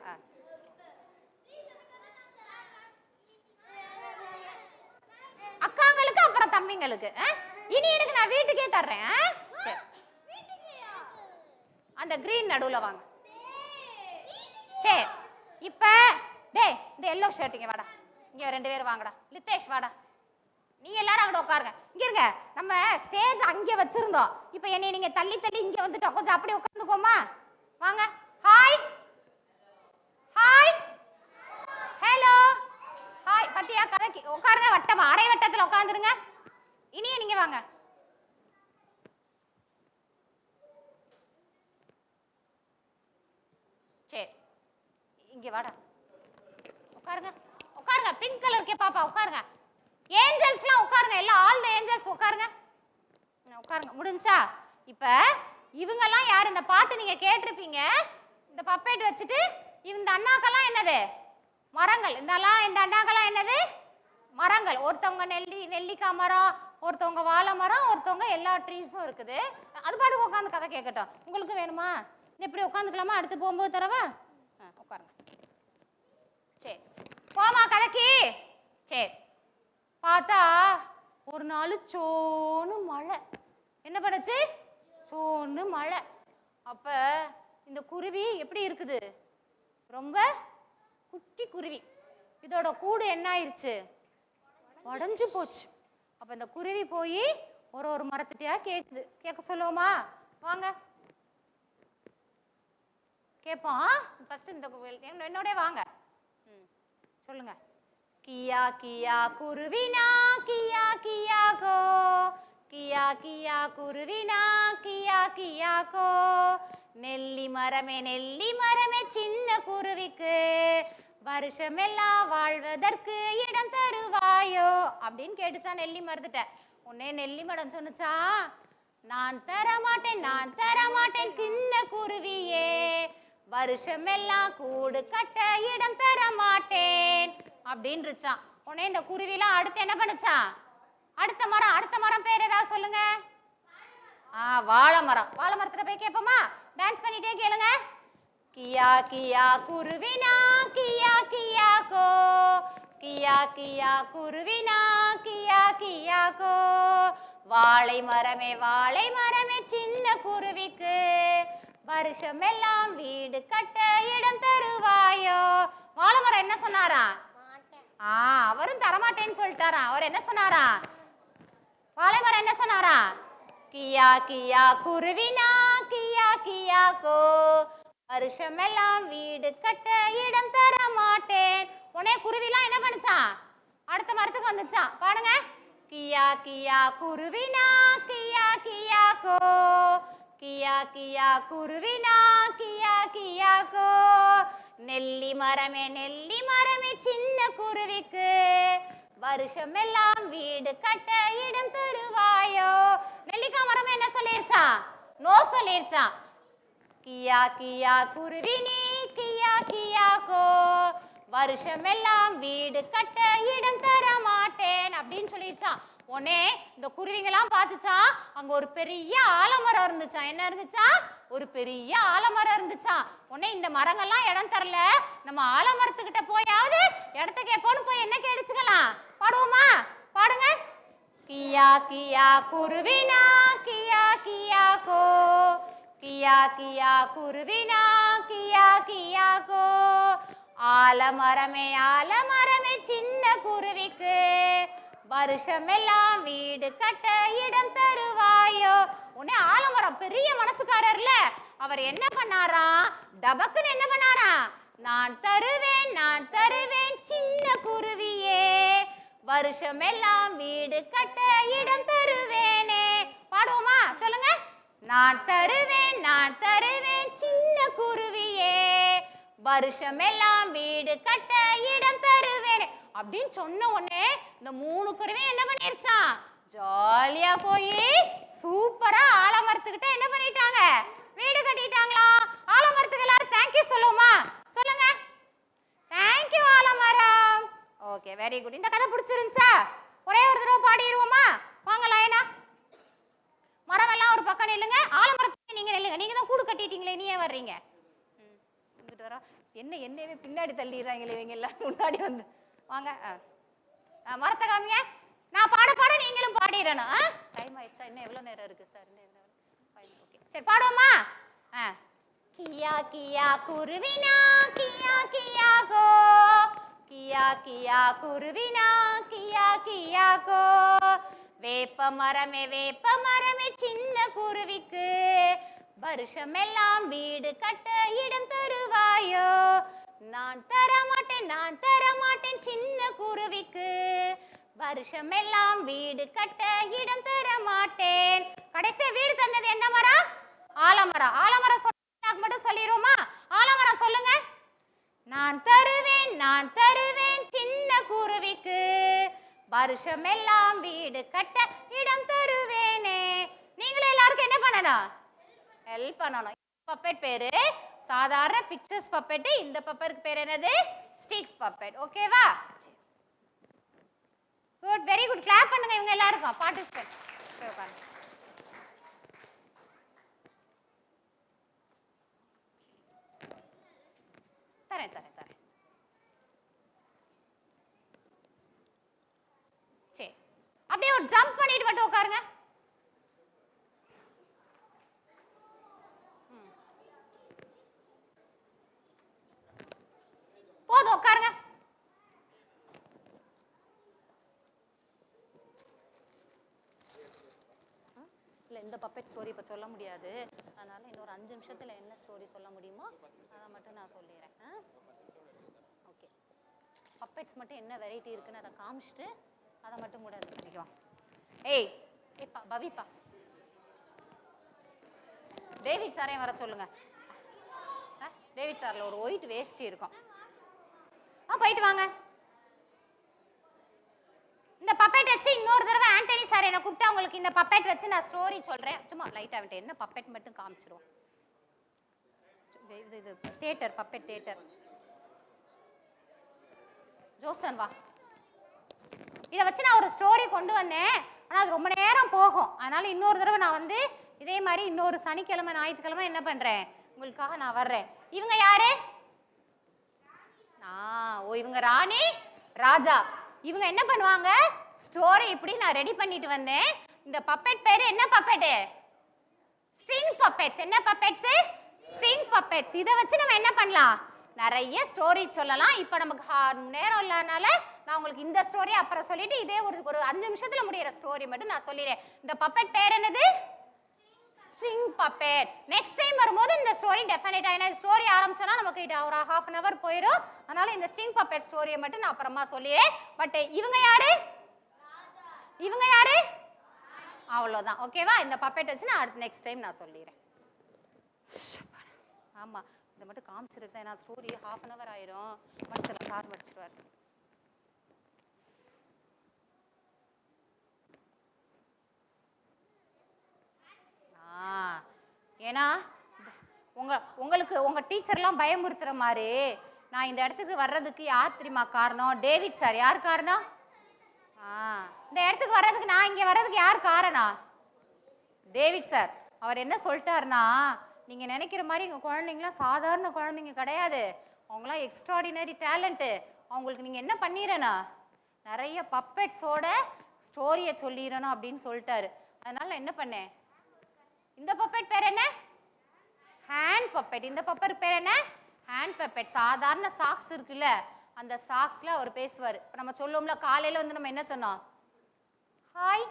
அக்காங்களுக்கு அப்புறம் தம்பிங்களுக்கு. இனி எனக்கு நான் வீட்டுக்கே தர்றேன். அந்த கிரீன் நடுவுல வாங்க. சரி இப்ப இந்த எல்லோ ஷர்ட்டிங்க வாடா. இங்க 2 பேர் வாங்கடா. லித்தேஷ் வாடா. நீங்க எல்லாரும் அங்க உட்காருங்க. இங்க இருங்க. நம்ம ஸ்டேஜ் அங்க வச்சிருந்தோம். இப்ப என்னை நீங்க தள்ளி இங்க வந்துட்டோம். கொஞ்சம் அப்படியே உட்காந்துக்கோமா? வாங்க. Hi hi hello hi. பத்தியா கதைக்கு உட்காருங்க. வட்டமா அரை வட்டத்துல உட்காந்துருங்க. இனியே நீங்க வாங்க. சரி இங்க வாடா. உட்காருங்க உட்காருங்க. பிங்க் கலர் கே பாப்பா உட்காருங்க. ஏஞ்சல்ஸ்லாம் உட்காருங்க. எல்லாம் ஆல் தி ஏஞ்சல்ஸ் உட்காருங்க. உட்காருங்க. முடிஞ்சா? இப்ப இவங்கெல்லாம் யார்? இந்த பாட்டு நீங்க கேட்டிருப்பீங்க. இந்த பப்பேட் வச்சுட்டு இந்த அண்ணாக்கெல்லாம் என்னது? மரங்கள். இந்த அண்ணாக்கெல்லாம் என்னது? மரங்கள். ஒருத்தவங்க நெல்லிக்காய் மரம், ஒருத்தவங்க வாழை மரம், ஒருத்தவங்க எல்லா ட்ரீஸும் இருக்குது. அது பாட்டுக்கு உட்காந்து கதை கேட்கட்டும். உங்களுக்கு வேணுமா? இப்படி உட்காந்துக்கலாமா? அடுத்து போகும்போது தரவா? உட்காருங்க. சரி போமா கதைக்கு. சரி பார்த்தா ஒரு நாள் சோன்னு மழை. என்ன பண்ணுச்சு? சோன்னு மழை. அப்ப இந்த குருவி எப்படி இருக்குது? ரொம்ப குட்டி குருவி. இதோட கூடு என்ன ஆயிடுச்சு? உடஞ்சு போச்சு. அப்ப இந்த குருவி போய் ஒரு மரத்துட்டியா கேக்குது. கேட்க சொல்லுவோமா? வாங்க கேட்போம். ஃபர்ஸ்ட் இந்த என்னோட வாங்க. சொல்லுங்க. கியா கியா குருவினா கியா கியா கோ, கியா கியா குருவினா கியா கியா கோ. நெல்லி மரமே சின்ன குருவிக்கு வருஷமெல்லாம் வாழ்வதற்கு இடம் தருவாயோ அப்படின்னு கேட்டுச்சா நெல்லி மரத்துட்ட. உடனே நெல்லி மரம் சொன்னுச்சா, நான் தரமாட்டேன் கிண்ண குருவியே, வருஷமெல்லாம் கூடு கட்ட இடம் தர மாட்டேன் அப்படின்னுச்சான். உடனே இந்த குருவிலாம் அடுத்து என்ன பண்ணுச்சான், அடுத்த மரம் பேர் ஏதாவது சொல்லுங்க. வாழை மரம். வாழை மரத்துல போய் கேட்போமா? டான்ஸ் பண்ணிட்டே கேளுங்க. கியா கியா குருவினா கியா கியா கோ, கியா கியா குருவினா கியா கியா கோ, வாழை மரமே சின்ன குருவிக்கு, வருஷமெல்லாம் வீடு கட்ட இடம் தருவாயோ. வாழை மரம் என்ன சொன்னாரா? அவரும் தரமாட்டேன்னு சொல்லிட்டாரா. அவர் என்ன சொன்னாரா? வாழை மரம் என்ன சொன்னாரா? கியா கியா குருவினா கியா கியா கோ, வருஷமெல்லாம் வீடு கட்ட இடம் தர மாட்டேன். உடனே குருவிலாம் என்ன பண்ணுச்சான், அடுத்த மரத்துக்கு வந்துச்சான். பாடுங்க. கியா கியா குருவினா கியா கியா கோ, கியா கியா குருவினா கியா கியா கோ, நெல்லி மரமே சின்ன குருவிக்கு, வருஷமெல்லாம் வீடு கட்ட இடம் தருவாயோ. நெல்லிக்காய் மரமே என்ன சொல்லிருச்சா? நோ சொல்லிருச்சான். கியா கியா குருவினி கியா கியா கோ, வருஷமெல்லாம் வீடு கட்ட இடம் தர மாட்டேன் அப்படின்னு சொல்லிருச்சான். உடனே இந்த குருவிங்கெல்லாம் பார்த்துச்சா, அங்க ஒரு பெரிய ஆலமரம் இருந்துச்சா. என்ன இருந்துச்சா? ஒரு பெரிய ஆலமரம் இருந்துச்சா. உடனே இந்த மரங்கள்லாம் இடம் தரல, நம்ம ஆலமரத்துக்கிட்ட போயாவது இடத்த கேட்போன்னு போய் என்ன கேடுச்சுக்கலாம். பாடுவோமா? பாடுங்க. கியா கியா குருவினா கியா கியா கோ, கியா கியா குருவினா கியா கியா கோ, ஆலமரமே சின்ன குருவிக்கு, வருஷமெல்லாம் வீடு கட்ட இடம் தருவாயோ. உடனே ஆலமரம் பெரிய மனசுக்காரர்ல, அவர் என்ன பண்ணாரா, டபக்குன்னு என்ன பண்ணாரா, நான் தருவேன் சின்ன குருவியே, வருஷமெல்லாம் வீடு கட்ட இடம் தருவேனே. பாடுவோமா? சொல்லுங்க. நான் தருவேன் சின்ன குருவியே, வருஷமெல்லாம் வீடு கட்ட இடம் தருவேனே அப்படின்னு சொன்ன உடனே இந்த 3 குருவியும் என்ன பண்ணிருச்சான், ஜாலியா போய் சூப்பரா ஆலமரத்துக்கிட்ட என்ன பண்ணிட்டாங்க, வீடு கட்டிட்டாங்களா. ஆலமரத்துக்கு எல்லாரும் தேங்க்யூ சொல்லுவோமா? சொல்லுங்க. தேங்க்யூ ஆலமரம். Okay, very good. இந்த கதை பிடிச்சிருந்துச்சா? ஒரே ஒரு தடவை பாடிடுவோமா? வாங்க லைனா. மரம் எல்லாம் ஒரு பக்கம் நில்லுங்க. ஆலமரத்துக்கு நீங்க நில்லுங்க. நீங்க தான் கூடு கட்டிட்டீங்களே, நீ ஏன் வர்றீங்க? இங்கிட்டு வர என்னவே பின்னாடி தள்ளிடுறாங்களே இவங்க எல்லாம். முன்னாடி வந்து வாங்க. மரத்தை காமிங்க. நான் பாட நீங்களும் பாடிடணும். டைம் ஆயிடுச்சா? இன்னும் எவ்வளவு நேரம் இருக்கு சார்? ஓகே, சரி பாடுவோமா? கியா கியா குருவினா கியா கியா கோ, கியா கியா குருவினா கியா கியா கோ, வேப்ப மரமே சின்ன குருவிக்கு, வருஷமெல்லாம் வீடு கட்ட இடம் தருவாயோ. நான் தரமாட்டேன் சின்ன குருவிக்கு, வருஷமெல்லாம் வீடு கட்ட இடம் தர மாட்டேன். கடைசியா வீடு தந்தது எந்த மரம்? ஆலமரம். ஆலமரம் மட்டும் சொல்லிடுவோமா? ஆலமரம் சொல்லுங்க. நான் தருவேன் சின்ன குருவிக்கு, வருஷமெல்லாம் வீடு கட்ட இடம் தருவேனே. நீங்களே எல்லாருக்கும் என்ன பண்ணணும்? ஹெல்ப் பண்ணணும். பப்பெட் பேரு சாதாரண பிக்சர்ஸ் பப்பெட். இந்த பப்பருக்கு பேர் என்னது? Stick puppet. ஓகேவா? Good, very good. கிளாப் பண்ணுங்க இவங்க எல்லாருக்கும். பார்ட்டிசிபேட். தரேன். சரி, அப்படியே ஒரு ஜம்ப் பண்ணிட்டு மட்டும் உட்காருங்க. போதும், உட்காருங்க. இல்லை, இந்த பப்பெட் ஸ்டோரி இப்போ சொல்ல முடியாது. அதனால இன்னொரு 5 நிமிஷத்தில் என்ன ஸ்டோரி சொல்ல முடியுமோ அதை மட்டும் நான் சொல்லிடுறேன். ஓகே, பப்பெட்ஸ் மட்டும் என்ன வெரைட்டி இருக்குன்னு அதை காமிச்சிட்டு அதை மட்டும் கூட இது பண்ணிக்குவோம். ஏப்பா பவிப்பா, டேவிட் சாரையும் வர சொல்லுங்க. டேவிட் சாரில் ஒரு ஒயிட் வேஷ்டி இருக்கும். போயிட்டு வாங்க. இந்த பப்பெட் வச்சு இன்னொரு தடவை ஆண்டனி சார் என்ன கூப்பிட்டு உங்களுக்கு இந்த பப்பெட் வச்சு நான் ஸ்டோரி சொல்றேன். சும்மா லைட்டா வந்துட்டு என்ன பப்பெட் மட்டும் காமிச்சிருவோம். இது தியேட்டர், பப்பெட் தியேட்டர். ஜோசன் வா. இதை வச்சு நான் ஒரு ஸ்டோரி கொண்டு வந்தேன். ஆனால் அது ரொம்ப நேரம் போகும். அதனால இன்னொரு தடவை நான் வந்து இதே மாதிரி இன்னொரு சனிக்கிழமை ஞாயிற்றுக்கிழமை என்ன பண்றேன் உங்களுக்காக நான் வர்றேன். இவங்க யாரு? இவங்க ராணி ராஜா. இவங்க என்ன பண்ணுவாங்க ஸ்டோரி இப்படி நான் ரெடி பண்ணிட்டு வந்தேன். இந்த பப்பெட் பேரு என்ன பப்பெட்? String puppets. என்ன பப்பெட்ஸ்? String puppets. இதை வச்சு நம்ம என்ன பண்ணலாம் நிறைய ஸ்டோரி சொல்லலாம். இப்போ நமக்கு நேரம் இல்லாதனால நான் உங்களுக்கு இந்த ஸ்டோரி அப்புறம் சொல்லிட்டு இதே ஒரு 5 நிமிஷத்துல முடியிற ஸ்டோரி மட்டும் நான் சொல்லிடுறேன். இந்த பப்பெட் பேர் என்னது? String puppet. நெக்ஸ்ட் டைம் வரும்போது இந்த ஸ்டோரி டெஃபினட்டா ஏன்னா ஸ்டோரி ஆரம்பிச்சோன்னா நமக்கு ஒரு ½ an hour போயிடும். அதனால இந்த ஸ்ட்ரிங் பப்பெட் ஸ்டோரியை மட்டும் நான் அப்புறமா சொல்லிடுறேன். பட் இவங்க யாரு? இவங்க யாரு? அவ்வளோதான். ஓகேவா? இந்த பப்பெட் வச்சு நான் அடுத்த நெக்ஸ்ட் டைம் நான் சொல்லிடுறேன். ஆமா இதை மட்டும் காமிச்சிருக்கேன். ஏன்னா ஸ்டோரி ½ an hour ஆயிரும். படிச்சிடலாம், சார் படிச்சிருவார். ஏன்னா உங்களுக்கு உங்க டீச்சர்லாம் பயமுறுத்துற மாதிரி நான் இந்த இடத்துக்கு வர்றதுக்கு யார் தெரியுமா காரணம்? David sir. யார் காரணம்? இந்த இடத்துக்கு வர்றதுக்கு நான் இங்க வர்றதுக்கு யார் காரணம்? David sir. அவர் என்ன சொல்லிட்டாருன்னா நீங்க நினைக்கிற மாதிரி எங்க குழந்தைங்களாம் சாதாரண குழந்தைங்க கிடையாது. அவங்களாம் எக்ஸ்ட்ராடினரி டேலண்ட்டு. அவங்களுக்கு நீங்க என்ன பண்ணிடனா நிறைய பப்பெட்ஸோட ஸ்டோரியை சொல்லிடணும் அப்படின்னு சொல்லிட்டாரு. அதனால என்ன பண்ணேன் இந்த பப்பெட் பேர் என்ன? Hand puppet. இந்த பப்பெட் பேர் என்ன? Hand puppet. சாதாரண சாக்ஸ் இருக்குல்ல அந்த சாக்ஸ்ல அவர் பேசுவார். இப்போ நம்ம சொல்லுவோம்ல காலையில வந்து நம்ம என்ன சொன்னோம்? ஹாய்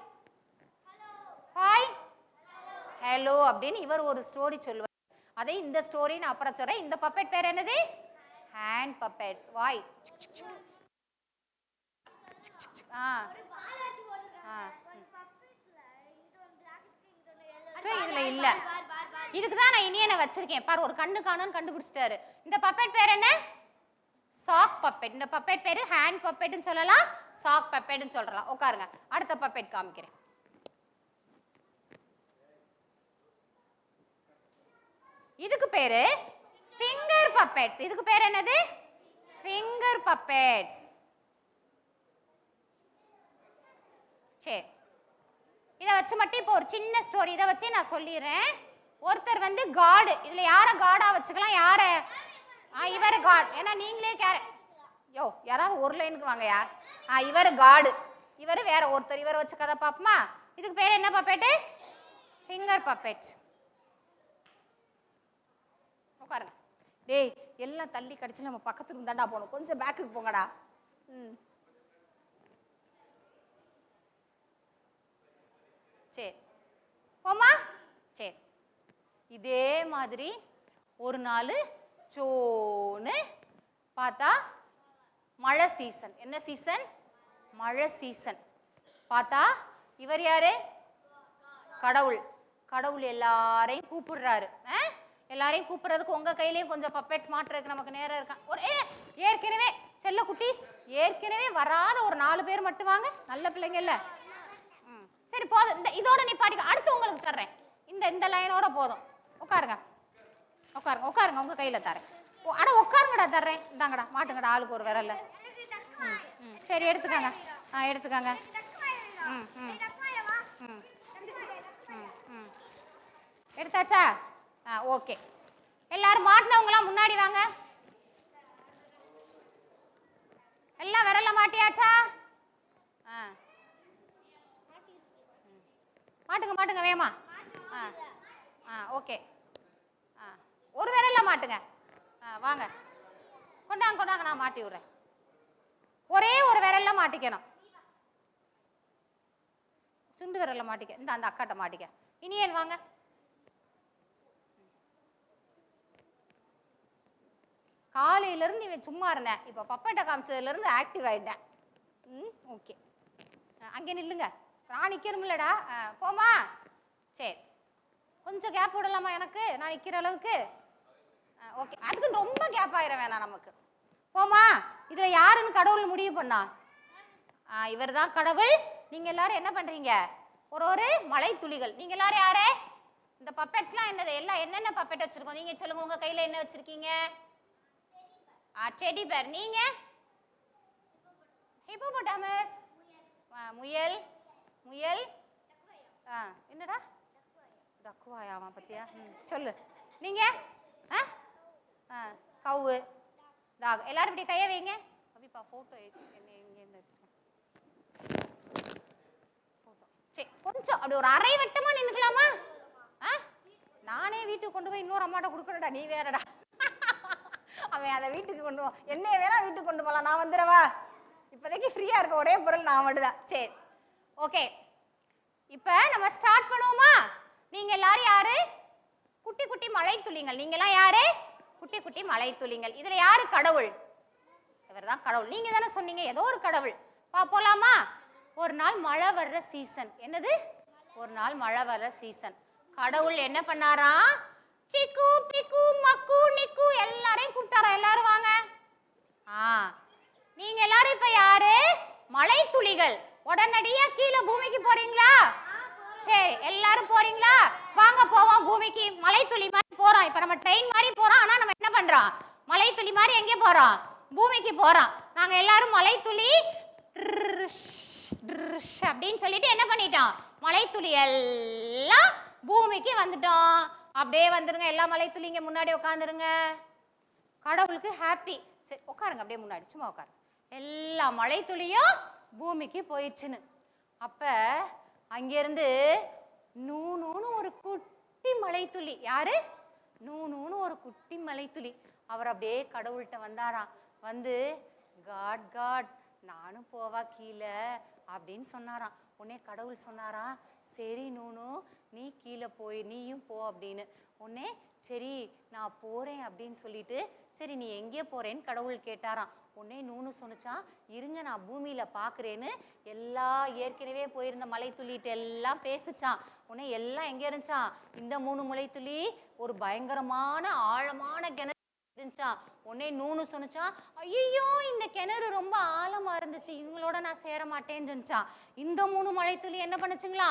ஹாய் ஹலோ அப்படின்னு இவர் ஒரு ஸ்டோரி சொல்லுவார். அதே இந்த ஸ்டோரி நான் அப்புறம் சொல்றேன். இந்த பப்பெட் பேர் என்னது? Hand puppets. வாய் இதுல இல்ல. இதுக்குதான் நான் இனியனை வச்சிருக்கேன் பாரு. ஒரு கண்ணு காணும்னு கண்டுபிடிச்சிட்டாரு. இந்த பப்பெட் பேர் என்ன? Sock puppet. இந்த பப்பெட் பேரு ஹேண்ட் பப்பெட்னு சொல்லலாம், சாக் பப்பெட்னு சொல்லலாம். உட்காருங்க, அடுத்த பப்பெட் காமிக்கிறேன். இதுக்கு பேரு ஃபிங்கர் பப்பெட்ஸ். இதுக்கு பேர் என்னது? Finger puppets. சரி, இதை வச்சு மட்டும் இப்போ ஒரு சின்ன ஸ்டோரி இதை வச்சு நான் சொல்லிடுறேன். ஒருத்தர் வந்து காடு. இதுல யார காடா வச்சுக்கலாம்? யார? இவர் காட். ஏன்னா நீங்களே யாராவது ஒரு லைனுக்கு வாங்கயா. இவர் காடு, இவர் வேற ஒருத்தர். இவரை வச்சு கதை பார்ப்போமா? இதுக்கு பேர் என்ன பப்பெட்? Finger puppet. உட்காருங்க. டேய் எல்லாம் தள்ளி கடிச்சு நம்ம பக்கத்துக்கு தாண்டா போகணும். கொஞ்சம் பேக்குக்கு போங்கடா. சரி போமா. சரி, இதே மாதிரி ஒரு நாள் சோன்னு பார்த்தா மழை சீசன். என்ன சீசன்? மழை சீசன். பார்த்தா இவர் யாரு? கடவுள். கடவுள் எல்லாரையும் கூப்பிடுறாரு. எல்லாரையும் கூப்பிடுறதுக்கு உங்க கையிலயும் கொஞ்சம் பப்பெட்ஸ் மாட்டுறதுக்கு நமக்கு நேரம் இருக்கா? ஒரு ஏற்கனவே செல்ல குட்டீஸ் ஏற்கனவே வராத ஒரு 4 பேர் மட்டும் வாங்க. நல்ல பிள்ளைங்க இல்ல? சரி போதும். இந்த இதோட நீ பாடிக்க. அடுத்து உங்களுக்கு தர்றேன். இந்த லைனோட போதும். உட்காருங்க உட்காருங்க உட்காருங்க. உங்க கையில தரேன். அட உட்காருங்கடா, தர்றேன். இந்தாங்கடா, மாட்டுங்கடா ஆளுக்கு ஒரு விரல்ல. சரி எடுத்துக்கங்க. எடுத்துக்கங்க. எடுத்தாச்சா? ஓகே. எல்லாரும் மாட்டினவங்களாம் முன்னாடி வாங்க. எல்லாம் விரல்ல மாட்டியாச்சா? மாட்டுங்க மாட்டுங்க வேமா. ஓகே. ஒரு விரல்ல மாட்டுங்க. வாங்க, கொண்டாங்க கொண்டாங்க, நான் மாட்டி விடுறேன். ஒரே ஒரு விரல்ல மாட்டிக்கணும். சுண்டு விரல்ல மாட்டிக்க. இந்த அந்த அக்காட்ட மாட்டிக்க. இனியன் வாங்க. காலையில இருந்து இவன் சும்மா இருந்தேன். இப்ப பப்பேட்டை காமிச்சதுல இருந்து ஆக்டிவ் ஆயிட்டேன். ஓகே, அங்கே நில்லுங்க. நான் நிக்கிறோம்லடா. போமா. சரி, கொஞ்சம் கேப் விடலாமா எனக்கு? நான் நிக்கிற அளவுக்கு. ஓகே, அதுக்கு ரொம்ப கேப் ஆயிட வேணாம் நமக்கு. போமா. இதுல யாருன்னு கடவுள் முடிவு பண்ணா? இவர் தான் கடவுள். நீங்க எல்லாரும் என்ன பண்றீங்க? ஒரு மலை துளிகள். நீங்க எல்லாரும் யாரு? இந்த பப்பெட்ஸ்லாம் என்னது? எல்லாம் என்னென்ன பப்பெட் வச்சிருக்கோம் நீங்க சொல்லுங்க. உங்க கையில என்ன வச்சிருக்கீங்க? Teddy bear. நீங்க? ஹிப்போபோட்டாமஸ். முயல். முயல். என்னடா? டக்குவாயாமா பத்தியா? சொல்லு. நீங்க? கவு. டாக். எல்லாரும் இப்படி கையை வைங்க. அபிப்பா போட்டோ என்ன இங்க இருந்து வச்சிருக்கேன். சரி, கொஞ்சம் அப்படி ஒரு அரை வட்டமா நின்னுக்கலாமா? நானே வீட்டுக்கு கொண்டு போய் இன்னொரு அம்மாட்ட கொடுக்கணும்டா. நீ வேறடா. அவன் அதை வீட்டுக்கு கொண்டு போ. என்னைய வேணா வீட்டுக்கு கொண்டு போகலாம். நான் வந்துடவா? இப்போதைக்கு ஃப்ரீயா இருக்க ஒரே பொருள் நான் மட்டும்தான். சரி, ஓகே. இப்போ நம்ம ஸ்டார்ட் பண்ணுவோமா? நீங்க எல்லாரும் யாரு? குட்டி குட்டி மலை துளிங்கள். நீங்களாம் யாரு? குட்டி குட்டி மலை துளிங்கள். இதுல யாரு கடவுள்? இவர் தான் கடவுள். நீங்க தானே சொன்னீங்க ஏதோ ஒரு கடவுள். போலாமா? ஒரு நாள் மழை வர்ற சீசன். என்னது? ஒரு நாள் மழை வர்ற சீசன். கடவுள் என்ன பண்ணாரா? சிக்கு பிக்கு மக்கு நிக்கு எல்லாரையும் கூப்பிட்டாரா. எல்லாரும் வாங்க. நீங்க எல்லாரும் இப்ப யாரு? மலை துளிகள். உடனடியா கீழே பூமிக்கு போறீங்களா? சரி, எல்லாரும் போறீங்களா? வாங்க போவோம் பூமிக்கு. மலை துளி மாதிரி போறோம். இப்ப நம்ம ட்ரெயின் மாதிரி போறோம். ஆனா நம்ம என்ன பண்றோம்? மலை துளி மாதிரி எங்கே போறோம்? பூமிக்கு போறோம். நாங்க எல்லாரும் மலை துளி அப்படின்னு சொல்லிட்டு என்ன பண்ணிட்டோம்? மலை துளி எல்லாம் பூமிக்கு வந்துட்டோம். அப்படியே வந்துருங்க. எல்லா மலை துளிங்க முன்னாடி உட்காந்துருங்க. கடவுளுக்கு ஹாப்பி. சரி, உட்காருங்க. அப்படியே முன்னாடி சும்மா உட்காருங்க. எல்லா மலை துளியும் பூமிக்கு போயிடுச்சுன்னு. அப்ப அங்கிருந்து நூனூன்னு ஒரு குட்டி மலை துளி. யாரு? நூனூன்னு ஒரு குட்டி மலை துளி. அவர் அப்படியே கடவுள்கிட்ட வந்தாராம். வந்து காட் காட் நானும் போவா கீழே அப்படின்னு சொன்னாராம். உடனே கடவுள் சொன்னாராம், சரி நூனு நீ கீழே போய் நீயும் போ அப்படின்னு. உடனே சரி நான் போறேன் அப்படின்னு சொல்லிட்டு, சரி நீ எங்கே போறேன்னு கடவுள் கேட்டாராம். உடனே நூனு சொன்னிச்சான், இருங்க நான் பூமியில பாக்குறேன்னு எல்லா ஏற்கனவே போயிருந்த மலை துளிட்டு எல்லாம் பேசிச்சான். உடனே எல்லாம் எங்க இருந்துச்சான்? இந்த 3 மலை துளி ஒரு பயங்கரமான ஆழமான கிணறு இருந்துச்சான். உடனே நூனு சொன்னிச்சான், ஐயோ இந்த கிணறு ரொம்ப ஆழமா இருந்துச்சு, இவங்களோட நான் சேர மாட்டேன்னு சொன்னிச்சான். இந்த 3 மலை துளி என்ன பண்ணுச்சுங்களா?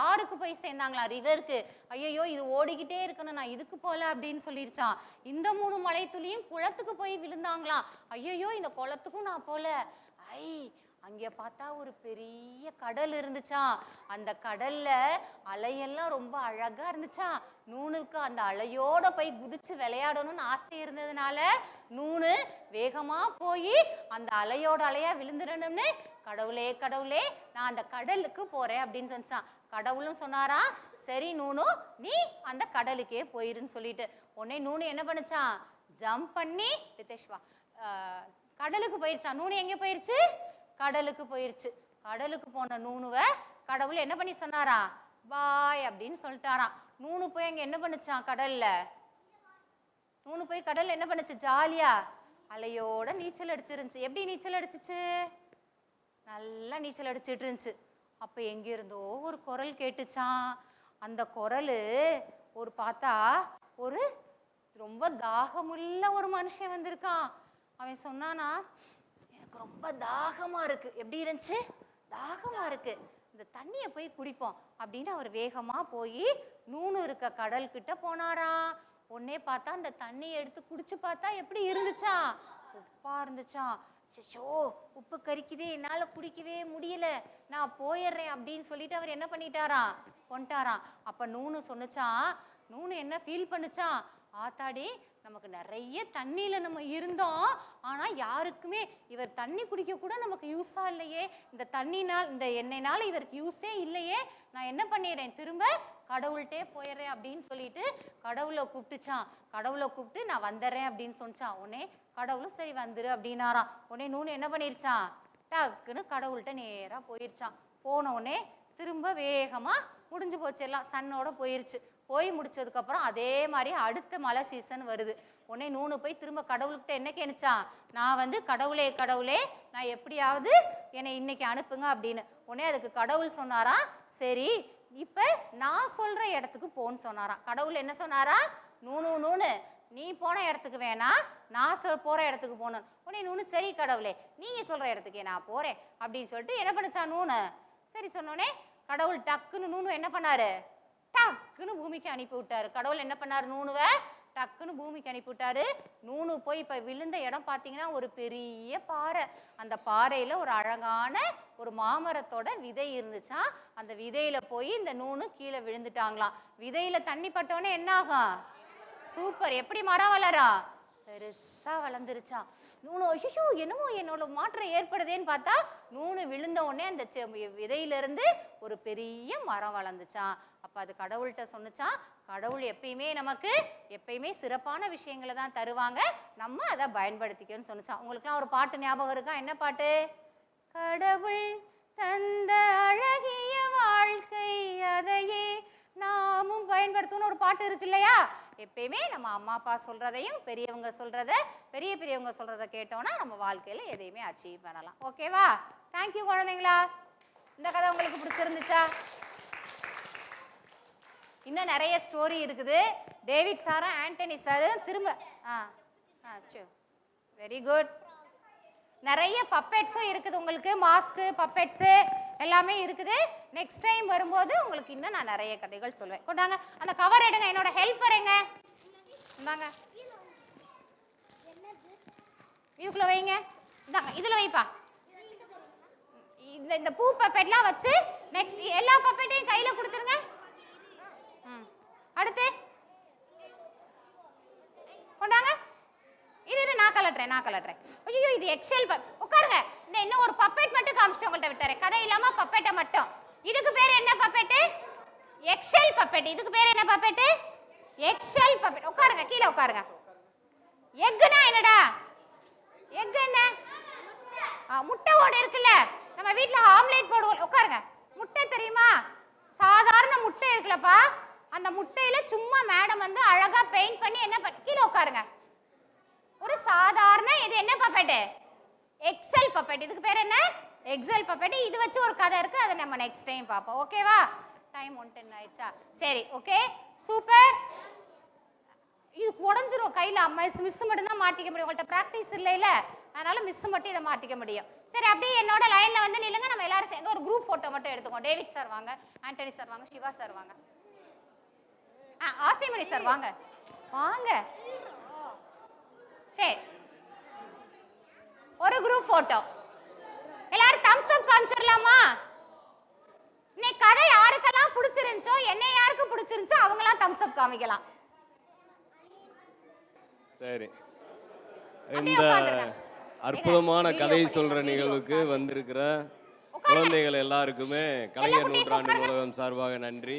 ஆறுக்கு போய் சேர்ந்தாங்களா, ரிவருக்கு. ஐயோ இது ஓடிக்கிட்டே இருக்கணும், நான் இதுக்கு போல அப்படின்னு சொல்லிருச்சான். இந்த 3 மலை துளியும் குளத்துக்கு போய் விழுந்தாங்களாம். ஐயோ இந்த குளத்துக்கும் நான் போல. அங்கே பார்த்தா ஒரு பெரிய கடல் இருந்துச்சான். அந்த கடல்ல அலையெல்லாம் ரொம்ப அழகா இருந்துச்சான். நூனுக்கு அந்த அலையோட போய் குதிச்சு விளையாடணும்னு ஆசை இருந்ததுனால நூனு வேகமா போய் அந்த அலையோட அலையா விழுந்துடணும்னு, கடவுளே கடவுளே நான் அந்த கடலுக்கு போறேன் அப்படின்னு சொன்னான். கடவுளும் சொன்னாரா, சரி நூனு நீ அந்த கடலுக்கே போயிருன்னு சொல்லிட்டு. உடனே நூனு என்ன பண்ணுச்சான்? ஜம்ப் பண்ணி ரிதேஷ்வா கடலுக்கு போயிருச்சான். நூனு எங்க போயிருச்சு? கடலுக்கு போயிருச்சு. கடலுக்கு போன நூனுவை கடவுள் என்ன பண்ணி சொன்னாரா? பாய் அப்படின்னு சொல்லிட்டாராம். நூனு போய் அங்க என்ன பண்ணுச்சான்? கடல்ல நூனு போய் கடல்ல என்ன பண்ணுச்சு? ஜாலியா அலையோட நீச்சல் அடிச்சிருந்துச்சு. எப்படி நீச்சல் அடிச்சிச்சு? நல்லா நீச்சல் அடிச்சிட்டு இருந்துச்சு. அப்ப எங்க இருந்தோ ஒரு குரல் கேட்டுச்சான். அந்த குரல் ஒரு பார்த்தா ஒரு ரொம்ப தாகமுள்ள ஒரு மனுஷன் வந்திருக்கான். அவன் சொன்னானா, எனக்கு ரொம்ப தாகமா இருக்கு. எப்படி இருந்துச்சு? தாகமா இருக்கு, இந்த தண்ணியை போய் குடிப்போம் அப்படின்னு அவர் வேகமா போய் நூனு இருக்க கடல் கிட்ட போனாராம். உடனே பார்த்தா அந்த தண்ணியை எடுத்து குடிச்சு பார்த்தா எப்படி இருந்துச்சா? உப்பா இருந்துச்சான். சோ உப்பு கரிக்குதே, என்னால குடிக்கவே முடியல, நான் போயிடுறேன் அப்படின்னு சொல்லிட்டு அவர் என்ன பண்ணிட்டாராம்? கொண்டாராம். அப்ப நூனு சொன்னுச்சான், நூனு என்ன ஃபீல் பண்ணுச்சான்? ஆத்தாடி நமக்கு நிறைய தண்ணியில நம்ம இருந்தோம், ஆனா யாருக்குமே இவர் தண்ணி குடிக்க கூட நமக்கு யூஸா இல்லையே, இந்த தண்ணினால் இந்த எண்ணெய்னால இவருக்கு யூஸே இல்லையே, நான் என்ன பண்ணிடுறேன், திரும்ப கடவுள்கிட்டே போயிடுறேன் அப்படின்னு சொல்லிட்டு கடவுளை கூப்பிட்டுச்சான். கடவுளை கூப்பிட்டு நான் வந்துடுறேன் அப்படின்னு சொன்னான். உடனே கடவுளும் சரி வந்துரு அப்படின்னாராம். உடனே நூனு என்ன பண்ணிருச்சான்? டக்குன்னு கடவுள்கிட்ட நேரா போயிருச்சான். போன உடனே திரும்ப வேகமா முடிஞ்சு போச்சு, எல்லாம் சன்னோட போயிருச்சு. போய் முடிச்சதுக்கு அப்புறம் அதே மாதிரி அடுத்த மழை சீசன் வருது. உடனே நூனு போய் திரும்ப கடவுள்கிட்ட என்ன கேணுச்சான்? நான் வந்து கடவுளே கடவுளே நான் எப்படியாவது என்னை இன்னைக்கு அனுப்புங்க அப்படின்னு. உடனே அதுக்கு கடவுள் சொன்னாரா, சரி இப்ப நான் சொல்ற இடத்துக்கு போன்னு சொன்னாராம். கடவுள் என்ன சொன்னாரா? நூனு நூனு நீ போன இடத்துக்கு வேணாம், நான் போற இடத்துக்கு போகணும். உடனே நூனு சரி கடவுளே நீங்க சொல்ற இடத்துக்கே நான் போறேன் அப்படின்னு சொல்லிட்டு என்ன பண்ணுச்சா நூனு. சரி சொன்னோடனே கடவுள் டக்குன்னு நூனு என்ன பண்ணாரு, டக்குன்னு பூமிக்கு அனுப்பி விட்டாரு. கடவுள் என்ன பண்ணாரு, நூனுவை டக்குன்னு பூமிக்கு அனுப்பி விட்டாரு. நூனு போய் இப்ப விழுந்த இடம் பாத்தீங்கன்னா ஒரு பெரிய பாறை. அந்த பாறையில ஒரு அழகான ஒரு மாமரத்தோட விதை இருந்துச்சா. அந்த விதையில போய் இந்த நூனு கீழே விழுந்துட்டாங்களாம். விதையில தண்ணி பட்டோன்னே என்ன ஆகும், சூப்பர், எப்படி மரம் வளரும், பெருசா வளர்ந்துருச்சான். நூனு அஷிஷு என்னமோ என்னோட மாற்றம் ஏற்படுதேன்னு பார்த்தா நூனு விழுந்த உடனே அந்த விதையிலிருந்து ஒரு பெரிய மரம் வளர்ந்துச்சான். அப்ப அது கடவுள்கிட்ட சொன்னுச்சான், கடவுள் எப்பயுமே சிறப்பான விஷயங்களை தான் தருவாங்க, நம்ம அதை பயன்படுத்திக்கணும்னு சொன்னுச்சான். உங்களுக்குலாம் ஒரு பாட்டு ஞாபகம் இருக்கா, என்ன பாட்டு? கடவுள் தந்த அழகிய வாழ்க்கை அதையே நாமும் பயன்படுத்தணும்னு ஒரு பாட்டு இருக்கு இல்லையா? எப்பயுமே நம்ம அம்மா அப்பா சொல்றதையும் பெரியவங்க சொல்றத கேட்டோம்னா நம்ம வாழ்க்கையில எதையுமே அச்சீவ் பண்ணலாம். ஓகேவா? தேங்க்யூ குழந்தைங்களா. இந்த கதை உங்களுக்கு பிடிச்சிருந்துச்சா? இன்னும் நிறைய ஸ்டோரி இருக்குது. டேவிட் சாரும் ஆண்டனி சாரும் திரும்ப வெரி குட். நிறைய பப்பெட்ஸும் இருக்குது உங்களுக்கு, மாஸ்க்கு பப்பெட்ஸு எல்லாமே இருக்குது. நெக்ஸ்ட் டைம் வரும்போது உங்களுக்கு இன்னும் நான் நிறைய கதைகள் சொல்லுவேன். கொண்டாங்க அந்த கவர் எடுங்க, என்னோட ஹெல்ப்பர் எங்க, இந்தாங்க இதுக்குள்ள வைங்க, இந்தாங்க இதுல வைப்பா. இந்த பூ பப்பெட்லாம் வச்சு நெக்ஸ்ட் எல்லா பப்பெட்டையும் கையில கொடுத்துருங்க. அடுத்து கொண்டாங்க, இரு நான் கலட்டுறேன். ஐயோ இது எக்ஸல் உட்காருங்க. இந்த இன்னும் ஒரு பப்பெட் மட்டும் காமிச்சிட்டு உங்கள்கிட்ட விட்டாரு, கதை இல்லாம பப்பெட்டை மட்டும். இதுக்கு பேர் என்ன பப்பெட்டு? XL puppet. இதுக்கு பேர் என்ன பப்பெட்டு? XL puppet. உட்காருங்க, கீழே உட்காருங்க. எக்குனா என்னடா? எக் என்ன? முட்டை ஓடு இருக்குல்ல, நம்ம வீட்ல ஆம்லேட் போடுவோம். உட்காருங்க. முட்டை தெரியுமா? சாதாரண முட்டை இருக்குல்லப்பா, அந்த முட்டையில சும்மா மேடம் வந்து அழகா பெயிண்ட் பண்ணி என்ன பண்ணி, கீழே உட்காருங்க. ஒரு சாதாரண இது என்ன பப்பெட்? XL puppet. இதுக்கு பேர் என்ன? Excel puppet. இது வச்சு ஒரு கதை இருக்கு, அதை நம்ம நெக்ஸ்ட் டைம் பார்ப்போம். ஓகேவா? டைம் 1:10 ஆயிடுச்சா? சரி ஓகே சூப்பர். இது உடஞ்சிரும் கையில, மிஸ் மட்டும் தான் மாட்டிக்க முடியும். உங்கள்கிட்ட ப்ராக்டிஸ் இல்லைல்ல, அதனால மிஸ் மட்டும் இதை மாட்டிக்க முடியும். சரி அப்படியே என்னோட லைன்ல வந்து நில்லுங்க. நம்ம எல்லாரும் சேர்ந்து ஒரு குரூப் போட்டோ மட்டும் எடுத்துக்கோம். டேவிட் சார் வாங்க, ஆண்டனி சார் வாங்க, சிவா சார் வாங்க, ஆசிமணி சார் வாங்க. சரி ஒரு குரூப் போட்டோ எல்லாரும் தம்ஸ் அப் காமிச்சிரலாமா? இன்னைக்கு கதை யாருக்கெல்லாம் பிடிச்சிருந்துச்சோ, என்னை யாருக்கு பிடிச்சிருந்துச்சோ அவங்களாம் தம்ஸ் அப் காமிக்கலாம். சரி, இந்த அற்புதமான கதை சொல்ற நிகழ்வுக்கு வந்திருக்கிற குழந்தைகள் எல்லாருக்குமே கலைஞர் நூற்றாண்டு உலகம் சார்பாக நன்றி.